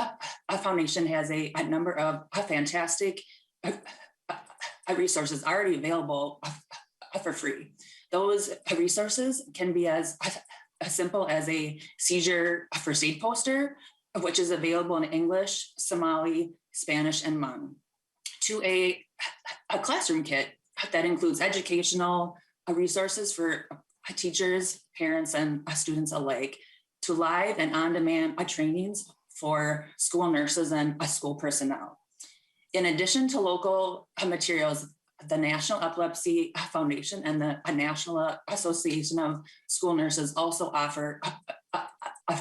Foundation has a number of fantastic resources already available for free. Those resources can be as simple as a seizure first aid poster, which is available in English, Somali, Spanish, and Hmong, to a classroom kit that includes educational resources for teachers, parents, and students alike, to live and on-demand trainings for school nurses and school personnel. In addition to local materials, the National Epilepsy Foundation and the National Association of School Nurses also offer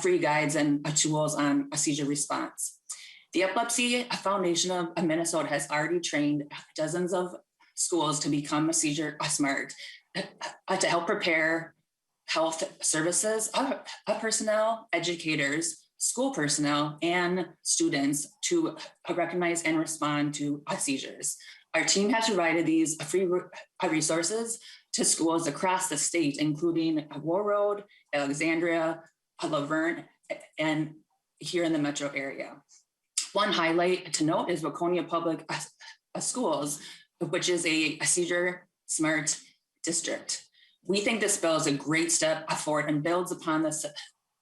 free guides and tools on a seizure response. The Epilepsy Foundation of Minnesota has already trained dozens of schools to become a seizure smart, to help prepare health services personnel, educators, school personnel, and students to recognize and respond to seizures. Our team has provided these free resources to schools across the state, including Warroad, Alexandria, Laverne, and here in the metro area. One highlight to note is Waconia Public Schools, which is a seizure smart district. We think this bill is a great step forward and builds upon the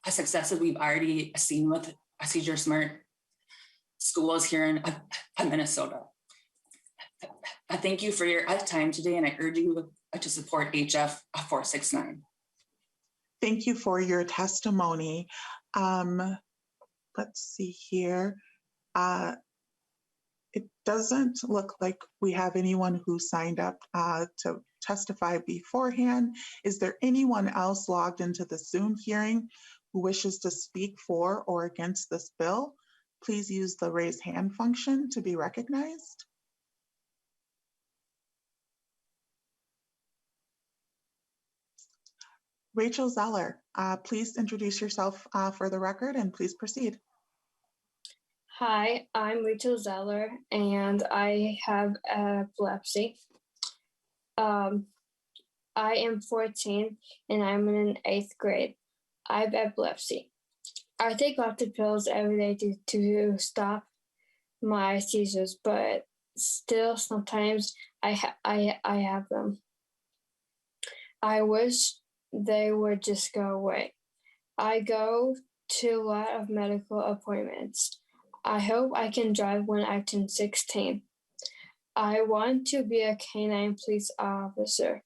successes we've already seen with seizure smart schools here in Minnesota. I thank you for your time today, and I urge you to support HF 469. Thank you for your testimony. Let's see here. It doesn't look like we have anyone who signed up to testify beforehand. Is there anyone else logged into the Zoom hearing who wishes to speak for or against this bill? Please use the raise hand function to be recognized. Rachel Zeller, please introduce yourself for the record and please proceed. Hi, I'm Rachel Zeller and I have epilepsy. I am 14 and I'm in 8th grade. I have epilepsy. I take lots of pills every day to stop my seizures, but still sometimes I have them. I wish they would just go away. I go to a lot of medical appointments. I hope I can drive when I turn 16. I want to be a canine police officer.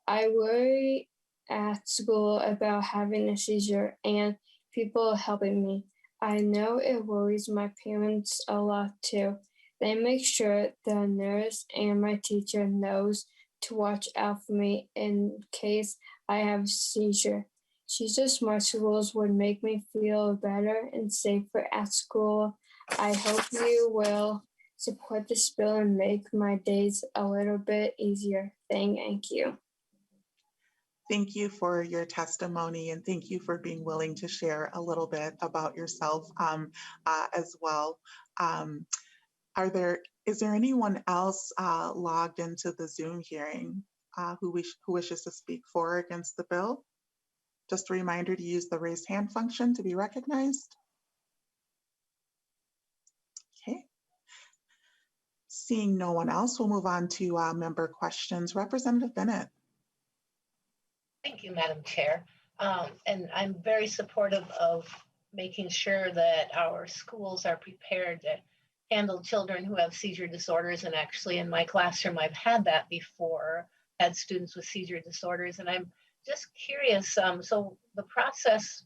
I worry at school about having a seizure and people helping me. I know it worries my parents a lot too. They make sure the nurse and my teacher knows to watch out for me in case I have a seizure. Seizure Smart Schools would make me feel better and safer at school. I hope you will support this bill and make my days a little bit easier. Thank you. Thank you for your testimony, and thank you for being willing to share a little bit about yourself as well. Is there anyone else logged into the Zoom hearing who wishes to speak for or against the bill? Just a reminder to use the raise hand function to be recognized. Okay. Seeing no one else, we'll move on to member questions. Representative Bennett. Thank you, Madam Chair. And I'm very supportive of making sure that our schools are prepared to handle children who have seizure disorders. And actually in my classroom, I've had that before, had students with seizure disorders. And I'm just curious, so the process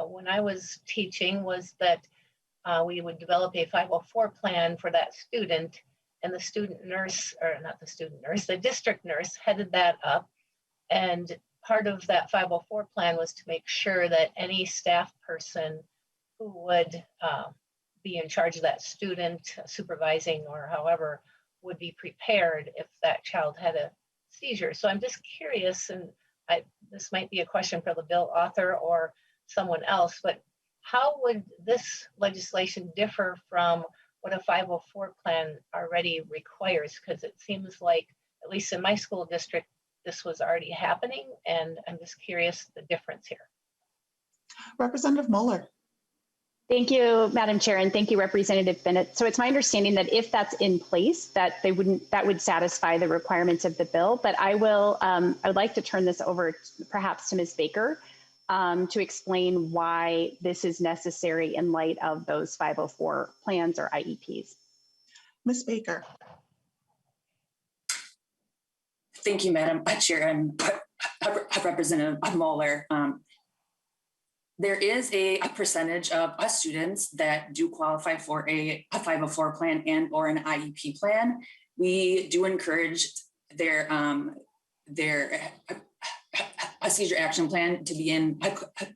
when I was teaching was that we would develop a 504 plan for that student, and the student nurse, or not the student nurse, the district nurse headed that up. And part of that 504 plan was to make sure that any staff person who would be in charge of that student, supervising or however, would be prepared if that child had a seizure. So I'm just curious, and this might be a question for the bill author or someone else, but how would this legislation differ from what a 504 plan already requires? Because it seems like, at least in my school district, this was already happening, and I'm just curious the difference here. Representative Moller. Thank you, Madam Chair, and thank you, Representative Bennett. So it's my understanding that if that's in place, that would satisfy the requirements of the bill. But I would like to turn this over perhaps to Ms. Baker to explain why this is necessary in light of those 504 plans or IEPs. Ms. Baker. Thank you, Madam Chair and Representative Moller. There is a percentage of us students that do qualify for a 504 plan and or an IEP plan. We do encourage their seizure action plan to be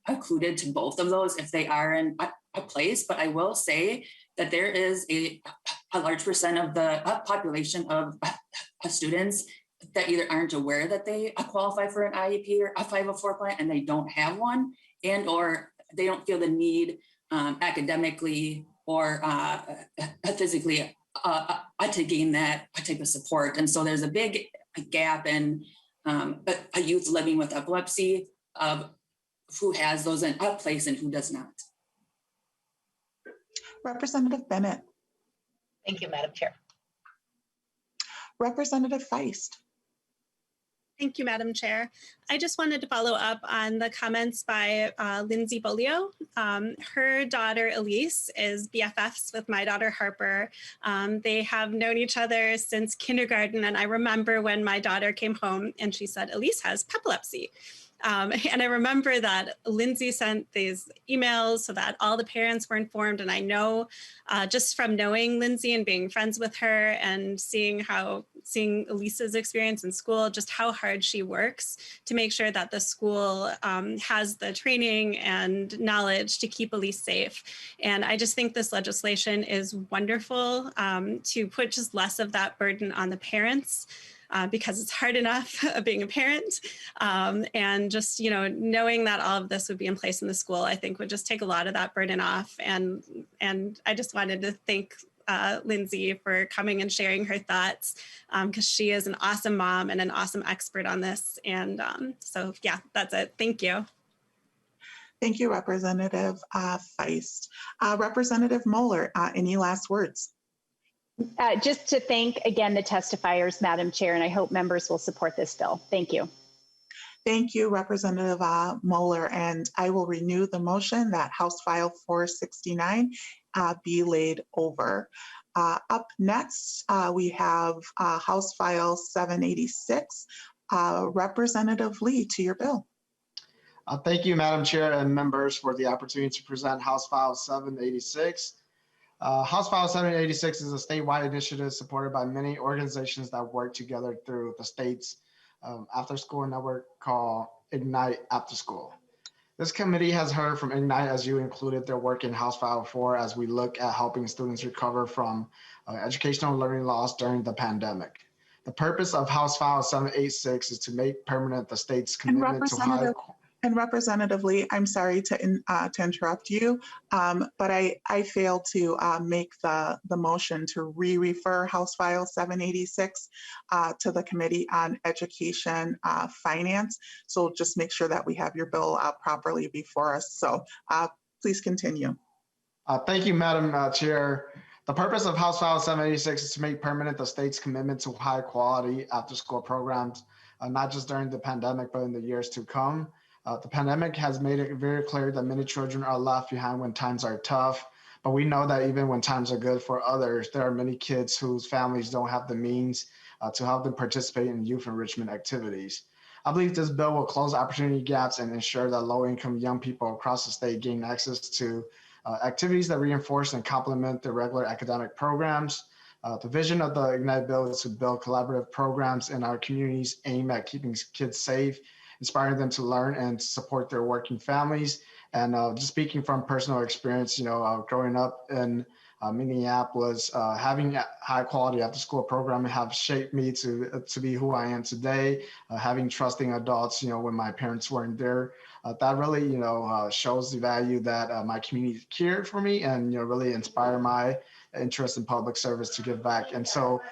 included to both of those if they are in a place. But I will say that there is a large percent of the population of students that either aren't aware that they qualify for an IEP or a 504 plan and they don't have one, and or they don't feel the need academically or physically to gain that type of support. And so there's a big gap in a youth living with epilepsy of who has those in place and who does not. Representative Bennett. Thank you, Madam Chair. Representative Feist. Thank you, Madam Chair. I just wanted to follow up on the comments by Lindsay Bolio. Her daughter, Elise, is BFFs with my daughter, Harper. They have known each other since kindergarten, and I remember when my daughter came home and she said, Elise has epilepsy. And I remember that Lindsay sent these emails so that all the parents were informed. And I know just from knowing Lindsay and being friends with her and seeing Elise's experience in school, just how hard she works to make sure that the school has the training and knowledge to keep Elise safe. And I just think this legislation is wonderful to put just less of that burden on the parents. Because it's hard enough being a parent, and just knowing that all of this would be in place in the school, I think would just take a lot of that burden off. And I just wanted to thank Lindsay for coming and sharing her thoughts, because she is an awesome mom and an awesome expert on this. And so yeah, that's it. Thank you. Thank you, Representative Feist. Representative Moller, any last words? Just to thank again the testifiers, Madam Chair, and I hope members will support this bill. Thank you. Thank you, Representative Moller, and I will renew the motion that House File 469 be laid over. Up next, we have House File 786. Representative Lee, to your bill. Thank you, Madam Chair and members, for the opportunity to present House File 786. House File 786 is a statewide initiative supported by many organizations that work together through the state's after-school network called Ignite After School. This committee has heard from Ignite, as you included their work in House File 4, as we look at helping students recover from educational learning loss during the pandemic. The purpose of House File 786 is to make permanent the state's commitment to high. And Representative Lee, I'm sorry to interrupt you, but I failed to make the motion to re-refer House File 786 to the Committee on Education Finance. So just make sure that we have your bill properly before us. So please continue. Thank you, Madam Chair. The purpose of House File 786 is to make permanent the state's commitment to high quality after-school programs, not just during the pandemic, but in the years to come. The pandemic has made it very clear that many children are left behind when times are tough, but we know that even when times are good for others, there are many kids whose families don't have the means to help them participate in youth enrichment activities. I believe this bill will close opportunity gaps and ensure that low-income young people across the state gain access to activities that reinforce and complement their regular academic programs. The vision of the Ignite bill is to build collaborative programs in our communities aimed at keeping kids safe, inspiring them to learn and support their working families. And just speaking from personal experience, growing up in Minneapolis, having high quality after school programming have shaped me to be who I am today. Having trusting adults, when my parents weren't there, that really, shows the value that my community cared for me and, really inspire my interest in public service to give back. And so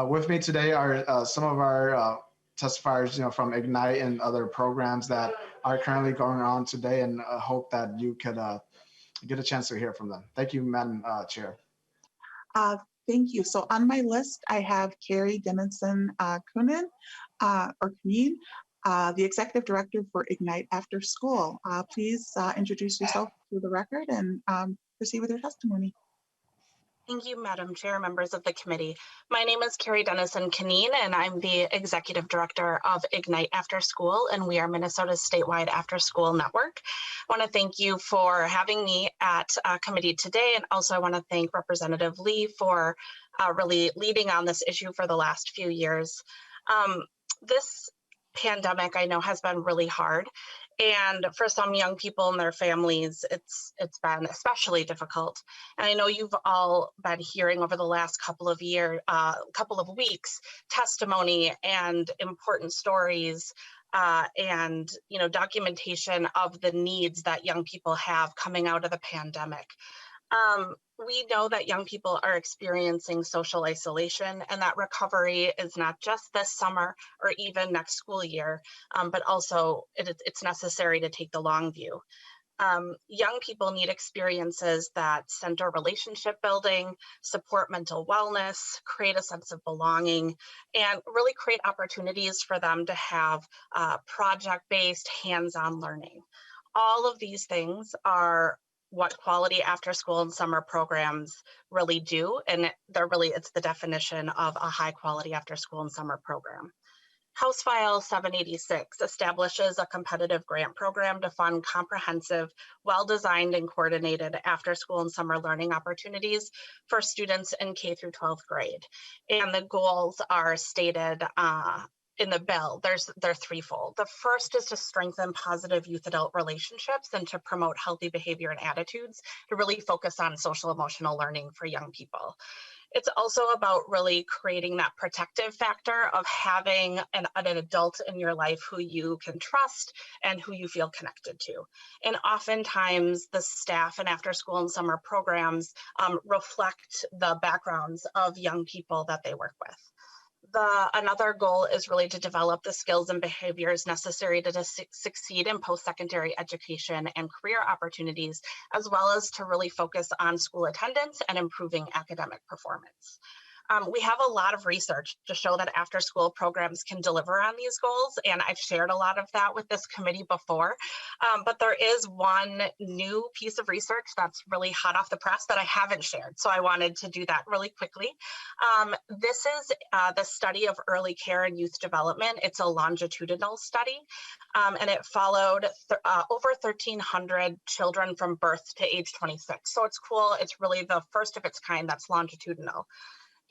with me today are some of our testifiers, from Ignite and other programs that are currently going on today, and hope that you could get a chance to hear from them. Thank you, Madam Chair. Thank you. So on my list, I have Carrie Dennison Kunin, the Executive Director for Ignite After School. Please introduce yourself to the record and proceed with your testimony. Thank you, Madam Chair, members of the committee. My name is Carrie Dennison Canine, and I'm the Executive Director of Ignite After School, and we are Minnesota's statewide after-school network. I want to thank you for having me at committee today, and also I want to thank Representative Lee for really leading on this issue for the last few years. This pandemic, I know, has been really hard. And for some young people and their families, it's been especially difficult. And I know you've all been hearing over the last couple of weeks, testimony and important stories and documentation of the needs that young people have coming out of the pandemic. We know that young people are experiencing social isolation, and that recovery is not just this summer or even next school year, but also it's necessary to take the long view. Young people need experiences that center relationship building, support mental wellness, create a sense of belonging, and really create opportunities for them to have project-based, hands-on learning. All of these things are what quality after school and summer programs really do. And it's the definition of a high quality after school and summer program. House File 786 establishes a competitive grant program to fund comprehensive, well-designed and coordinated after school and summer learning opportunities for students in K through 12th grade. And the goals are stated in the bill. They're threefold. The first is to strengthen positive youth-adult relationships and to promote healthy behavior and attitudes, to really focus on social emotional learning for young people. It's also about really creating that protective factor of having an adult in your life who you can trust and who you feel connected to. And oftentimes the staff and after school and summer programs reflect the backgrounds of young people that they work with. Another goal is really to develop the skills and behaviors necessary to succeed in post-secondary education and career opportunities, as well as to really focus on school attendance and improving academic performance. We have a lot of research to show that after school programs can deliver on these goals, and I've shared a lot of that with this committee before. But there is one new piece of research that's really hot off the press that I haven't shared, so I wanted to do that really quickly. This is the study of early care and youth development. It's a longitudinal study, and it followed over 1,300 children from birth to age 26. So it's cool. It's really the first of its kind that's longitudinal.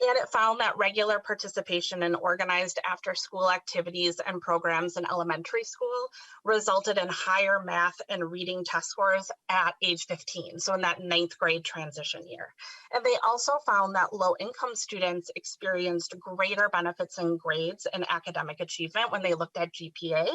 And it found that regular participation in organized after-school activities and programs in elementary school resulted in higher math and reading test scores at age 15, so in that 9th grade transition year. And they also found that low-income students experienced greater benefits in grades and academic achievement when they looked at GPA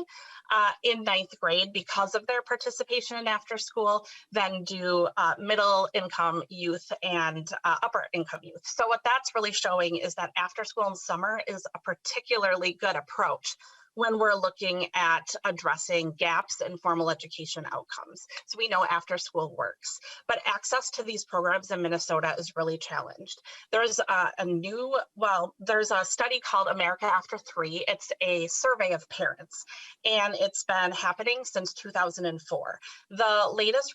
in 9th grade because of their participation in after-school than do middle-income youth and upper-income youth. So what that's really showing is that after school and summer is a particularly good approach when we're looking at addressing gaps in formal education outcomes. So we know after school works, but access to these programs in Minnesota is really challenged. There's there's a study called America After 3. It's a survey of parents, and it's been happening since 2004. The latest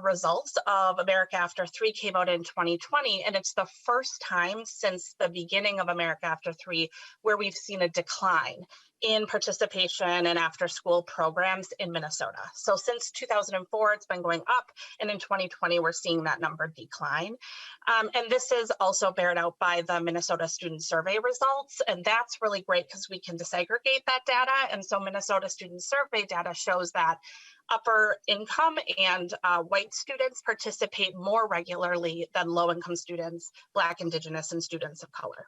results of America After 3 came out in 2020, and it's the first time since the beginning of America After 3 where we've seen a decline in participation in after-school programs in Minnesota. So since 2004, it's been going up, and in 2020, we're seeing that number decline. And this is also bared out by the Minnesota Student Survey results, and that's really great because we can disaggregate that data. And so Minnesota Student Survey data shows that upper income and white students participate more regularly than low-income students, Black, Indigenous, and students of color.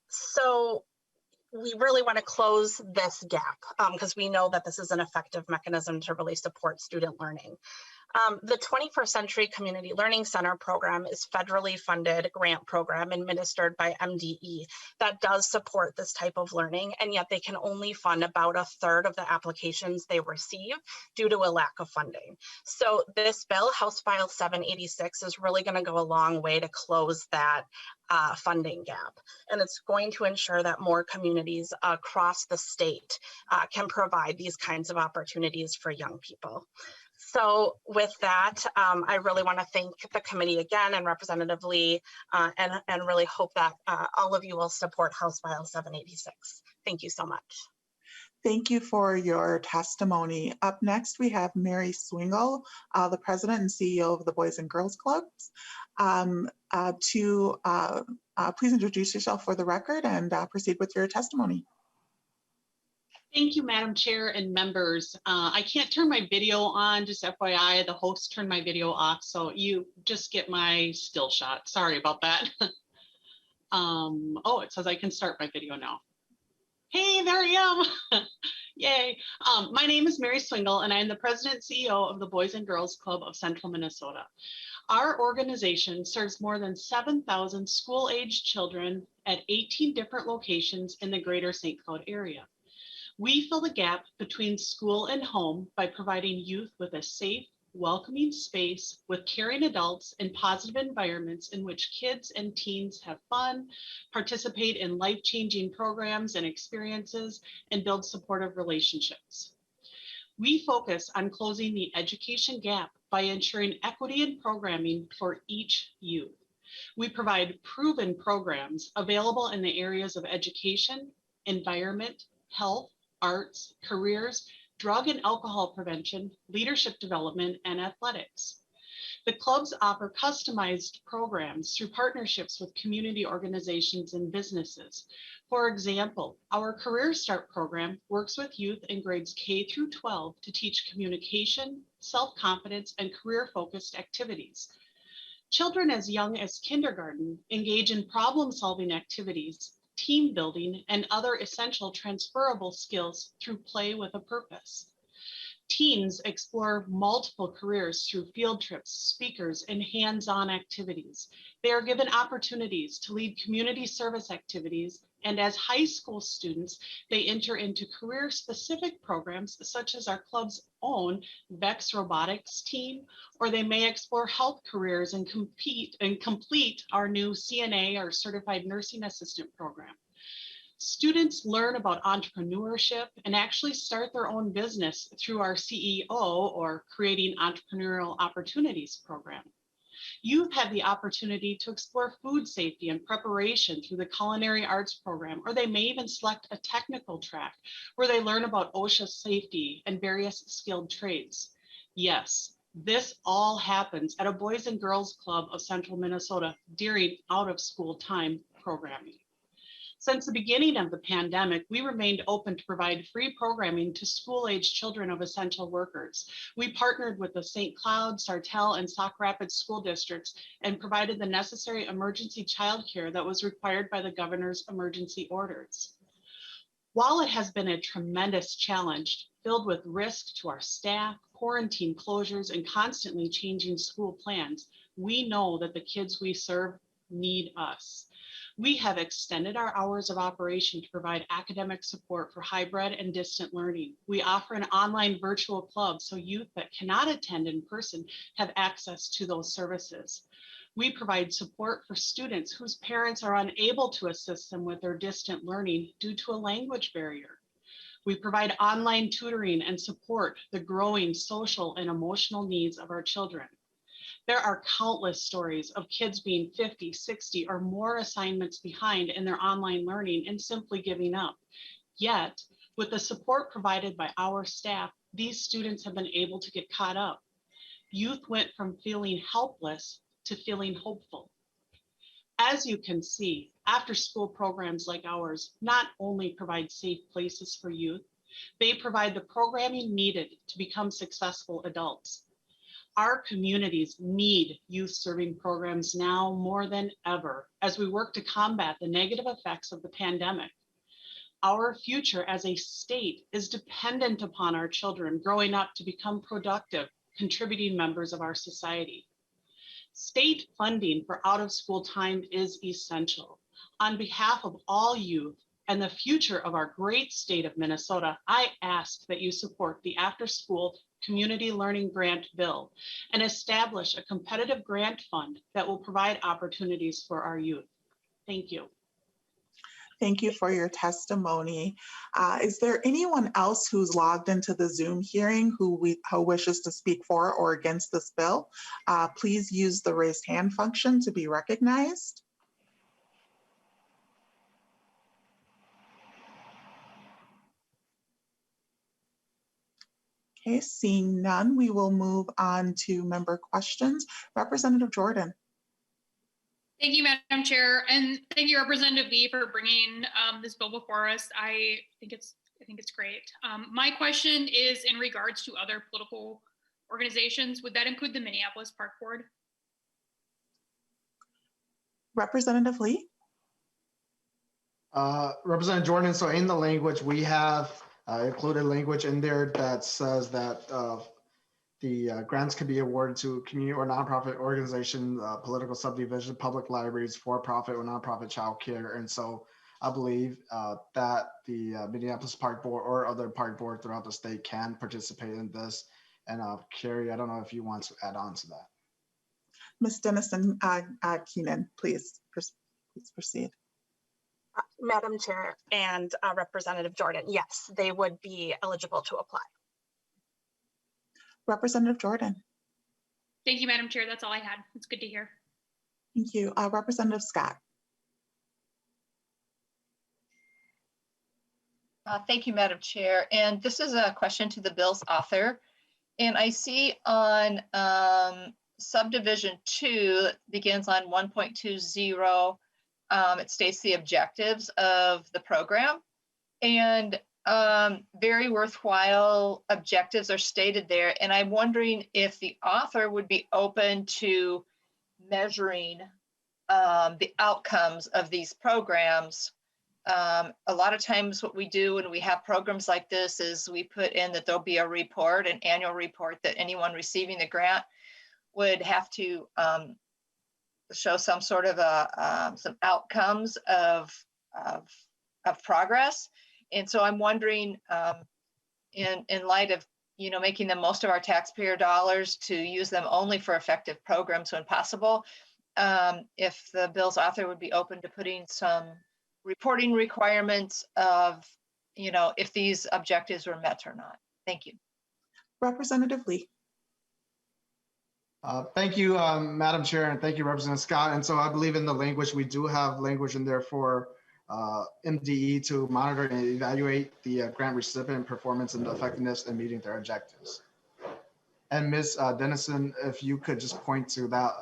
So we really want to close this gap because we know that this is an effective mechanism to really support student learning. The 21st Century Community Learning Center program is federally funded grant program administered by MDE that does support this type of learning, and yet they can only fund about 1/3 of the applications they receive due to a lack of funding. So this bill, House File 786, is really going to go a long way to close that funding gap. And it's going to ensure that more communities across the state can provide these kinds of opportunities for young people. So with that, I really want to thank the committee again and Representative Lee, and really hope that all of you will support House File 786. Thank you so much. Thank you for your testimony. Up next, we have Mary Swingle, the President and CEO of the Boys and Girls Clubs. Please introduce yourself for the record and proceed with your testimony. Thank you, Madam Chair and members. I can't turn my video on, just FYI, the host turned my video off, so you just get my still shot. Sorry about that. Oh, it says I can start my video now. Hey, there I am. Yay. My name is Mary Swingle, and I am the President and CEO of the Boys and Girls Club of Central Minnesota. Our organization serves more than 7,000 school-aged children at 18 different locations in the greater St. Cloud area. We fill the gap between school and home by providing youth with a safe, welcoming space with caring adults and positive environments in which kids and teens have fun, participate in life-changing programs and experiences, and build supportive relationships. We focus on closing the education gap by ensuring equity in programming for each youth. We provide proven programs available in the areas of education, environment, health, arts, careers, drug and alcohol prevention, leadership development, and athletics. The clubs offer customized programs through partnerships with community organizations and businesses. For example, our Career Start program works with youth in grades K through 12 to teach communication, self-confidence, and career-focused activities. Children as young as kindergarten engage in problem-solving activities, team building, and other essential transferable skills through play with a purpose. Teens explore multiple careers through field trips, speakers, and hands-on activities. They are given opportunities to lead community service activities, and as high school students, they enter into career-specific programs such as our club's own VEX robotics team, or they may explore health careers and complete our new CNA or Certified Nursing Assistant program. Students learn about entrepreneurship and actually start their own business through our CEO or Creating Entrepreneurial Opportunities program. Youth have the opportunity to explore food safety and preparation through the Culinary Arts program, or they may even select a technical track where they learn about OSHA safety and various skilled trades. Yes, this all happens at a Boys and Girls Club of Central Minnesota during out-of-school time programming. Since the beginning of the pandemic, we remained open to provide free programming to school-age children of essential workers. We partnered with the St. Cloud, Sartell, and Sauk Rapids school districts and provided the necessary emergency childcare that was required by the governor's emergency orders. While it has been a tremendous challenge filled with risk to our staff, quarantine closures, and constantly changing school plans, we know that the kids we serve need us. We have extended our hours of operation to provide academic support for hybrid and distant learning. We offer an online virtual club so youth that cannot attend in person have access to those services. We provide support for students whose parents are unable to assist them with their distant learning due to a language barrier. We provide online tutoring and support the growing social and emotional needs of our children. There are countless stories of kids being 50, 60, or more assignments behind in their online learning and simply giving up. Yet, with the support provided by our staff, these students have been able to get caught up. Youth went from feeling helpless to feeling hopeful. As you can see, after-school programs like ours not only provide safe places for youth, they provide the programming needed to become successful adults. Our communities need youth serving programs now more than ever as we work to combat the negative effects of the pandemic. Our future as a state is dependent upon our children growing up to become productive, contributing members of our society. State funding for out-of-school time is essential. On behalf of all youth and the future of our great state of Minnesota, I ask that you support the after-school Community Learning Grant Bill and establish a competitive grant fund that will provide opportunities for our youth. Thank you. Thank you for your testimony. Is there anyone else who's logged into the Zoom hearing who wishes to speak for or against this bill? Please use the raised hand function to be recognized. Okay, seeing none, we will move on to member questions. Representative Jordan. Thank you, Madam Chair, and thank you, Representative Lee, for bringing this bill before us. I think it's great. My question is in regards to other political organizations. Would that include the Minneapolis Park Board? Representative Lee. Representative Jordan, so in the language, we have included language in there that says that the grants can be awarded to community or nonprofit organization, political subdivision, public libraries, for-profit or nonprofit child care. And so I believe that the Minneapolis Park Board or other park board throughout the state can participate in this. And Carrie, I don't know if you want to add on to that. Ms. Dennison Keenan, please proceed. Madam Chair and Representative Jordan, yes, they would be eligible to apply. Representative Jordan. Thank you, Madam Chair. That's all I had. It's good to hear. Thank you. Representative Scott. Thank you, Madam Chair. And this is a question to the bill's author. And I see on subdivision 2 begins on 1.20. It states the objectives of the program. And very worthwhile objectives are stated there. And I'm wondering if the author would be open to measuring the outcomes of these programs A lot of times what we do when we have programs like this is we put in that there'll be a report, an annual report, that anyone receiving the grant would have to show some sort of some outcomes of progress. And so I'm wondering, in light of making the most of our taxpayer dollars to use them only for effective programs when possible, if the bill's author would be open to putting some reporting requirements of, if these objectives were met or not. Thank you. Representative Lee. Thank you, Madam Chair, and thank you, Representative Scott. And so I believe in the language, we do have language in there for MDE to monitor and evaluate the grant recipient performance and effectiveness in meeting their objectives. And Ms. Dennison, if you could just point to that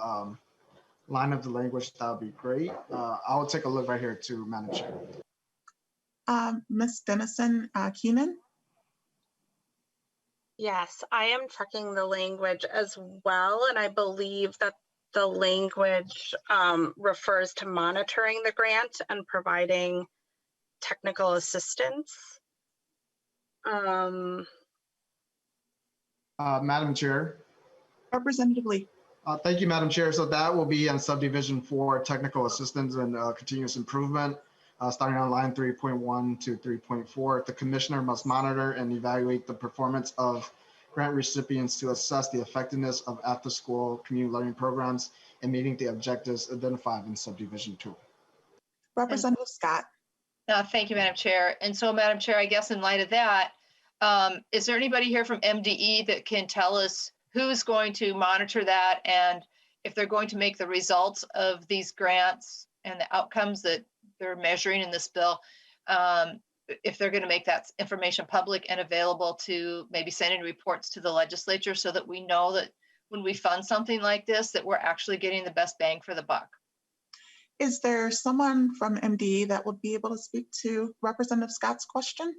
line of the language, that would be great. I will take a look right here too, Madam Chair. Ms. Dennison Keenan. Yes, I am checking the language as well, and I believe that the language refers to monitoring the grant and providing technical assistance. Madam Chair. Representative Lee. Thank you, Madam Chair. So that will be on subdivision 4, technical assistance and continuous improvement, starting on line 3.1 to 3.4. The commissioner must monitor and evaluate the performance of grant recipients to assess the effectiveness of after-school community learning programs and meeting the objectives identified in subdivision 2. Representative Scott. Thank you, Madam Chair. And so, Madam Chair, I guess in light of that, is there anybody here from MDE that can tell us who's going to monitor that, and if they're going to make the results of these grants and the outcomes that they're measuring in this bill, if they're going to make that information public and available to maybe sending reports to the legislature so that we know that when we fund something like this, that we're actually getting the best bang for the buck? Is there someone from MDE that would be able to speak to Representative Scott's question?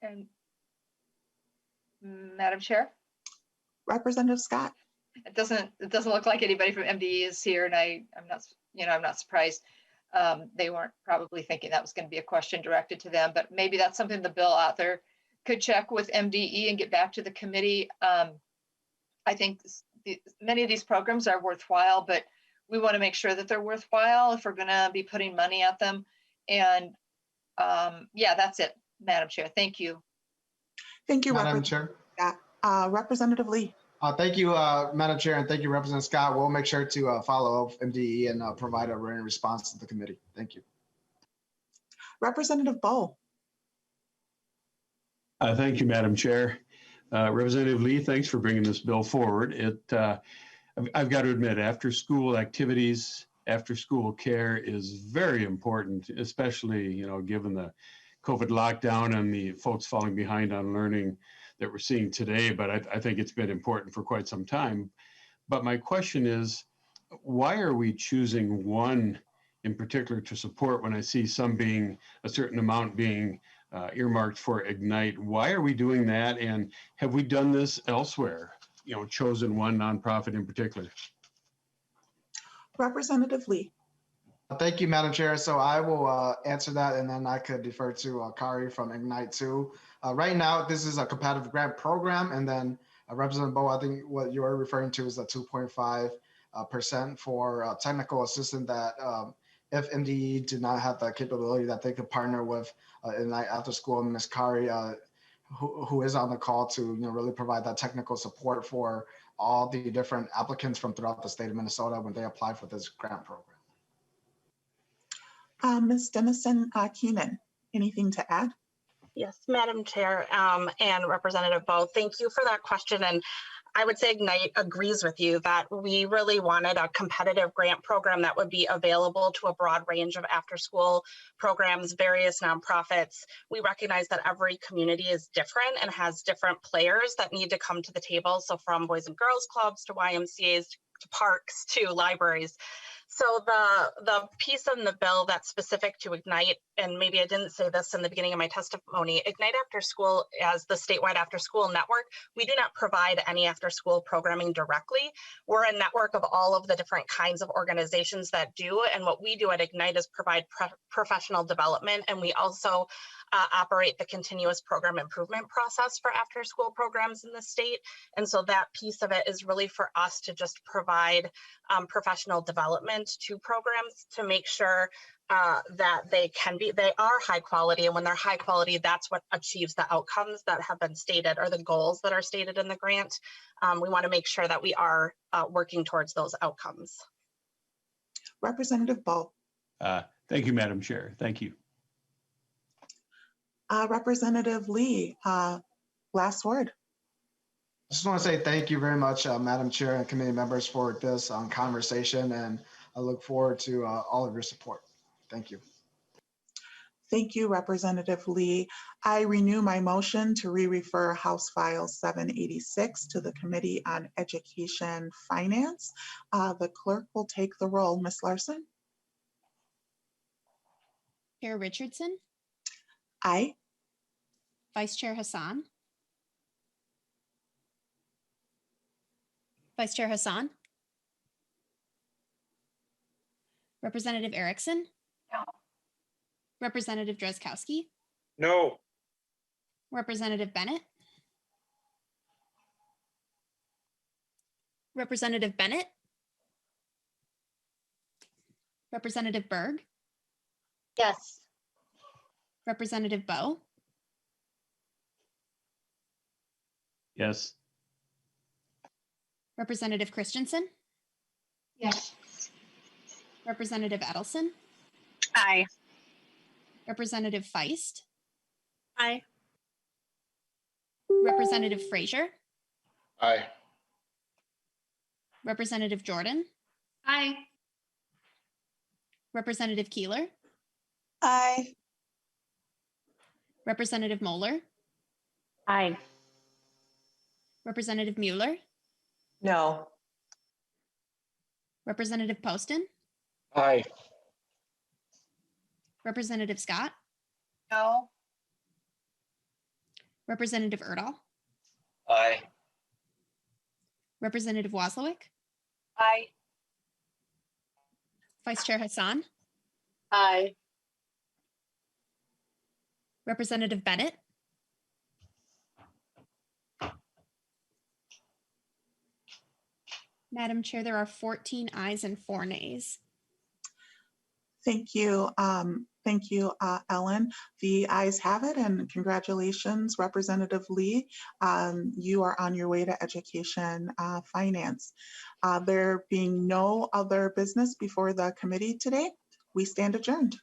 And Madam Chair? Representative Scott. It doesn't look like anybody from MDE is here, and I'm not surprised. They weren't probably thinking that was going to be a question directed to them, but maybe that's something the bill author could check with MDE and get back to the committee. I think many of these programs are worthwhile, but we want to make sure that they're worthwhile if we're going to be putting money at them. And yeah, that's it, Madam Chair. Thank you. Thank you, Madam Chair. Representative Lee. Thank you, Madam Chair, and thank you, Representative Scott. We'll make sure to follow up MDE and provide a written response to the committee. Thank you. Representative Bowe. Thank you, Madam Chair. Representative Lee, thanks for bringing this bill forward. I've got to admit, after-school activities, after-school care is very important, especially given the COVID lockdown and the folks falling behind on learning that we're seeing today. But I think it's been important for quite some time. But my question is, why are we choosing one in particular to support when I see some being a certain amount being earmarked for Ignite? Why are we doing that? And have we done this elsewhere? Chosen one nonprofit in particular? Representative Lee. Thank you, Madam Chair. So I will answer that, and then I could defer to Kari from Ignite too. Right now, this is a competitive grant program, and then Representative Bowe, I think what you're referring to is the 2.5% for technical assistance that if MDE did not have the capability, that they could partner with Ignite After School and Ms. Kari, who is on the call to really provide that technical support for all the different applicants from throughout the state of Minnesota when they apply for this grant program. Ms. Dennison Keenan, anything to add? Yes, Madam Chair and Representative Bowe, thank you for that question. And I would say Ignite agrees with you that we really wanted a competitive grant program that would be available to a broad range of after-school programs, various nonprofits. We recognize that every community is different and has different players that need to come to the table. So from Boys and Girls Clubs to YMCAs to parks to libraries. So the piece in the bill that's specific to Ignite, and maybe I didn't say this in the beginning of my testimony, Ignite After School as the statewide after school network, we do not provide any after school programming directly. We're a network of all of the different kinds of organizations that do, and what we do at Ignite is provide professional development, and we also operate the continuous program improvement process for after school programs in the state. And so that piece of it is really for us to just provide professional development to programs to make sure that they are high quality. And when they're high quality, that's what achieves the outcomes that have been stated, or the goals that are stated in the grant. We want to make sure that we are working towards those outcomes. Representative Ball. Thank you, Madam Chair. Thank you. Representative Lee, last word. I just want to say thank you very much, Madam Chair and committee members, for this conversation, and I look forward to all of your support. Thank you. Thank you, Representative Lee. I renew my motion to re-refer House File 786 to the Committee on Education Finance. The clerk will take the roll. Ms. Larson? Chair Richardson? Aye. Vice Chair Hassan? Vice Chair Hassan? Representative Erickson? No. Representative Drazkowski? No. Representative Bennett? Representative Bennett? Representative Berg? Yes. Representative Bowe? Yes. Representative Christensen? Yes. Representative Edelson? Aye. Representative Feist? Aye. Representative Frazier? Aye. Representative Jordan? Aye. Representative Keeler? Aye. Representative Moller? Aye. Representative Mueller? No. Representative Poston? Aye. Representative Scott? No. Representative Erdahl? Aye. Representative Waslowick? Aye. Vice Chair Hassan? Aye. Representative Bennett? Madam Chair, there are 14 ayes and 4 nays. Thank you. Thank you, Ellen. The ayes have it, and congratulations, Representative Lee. You are on your way to education finance. There being no other business before the committee today, we stand adjourned.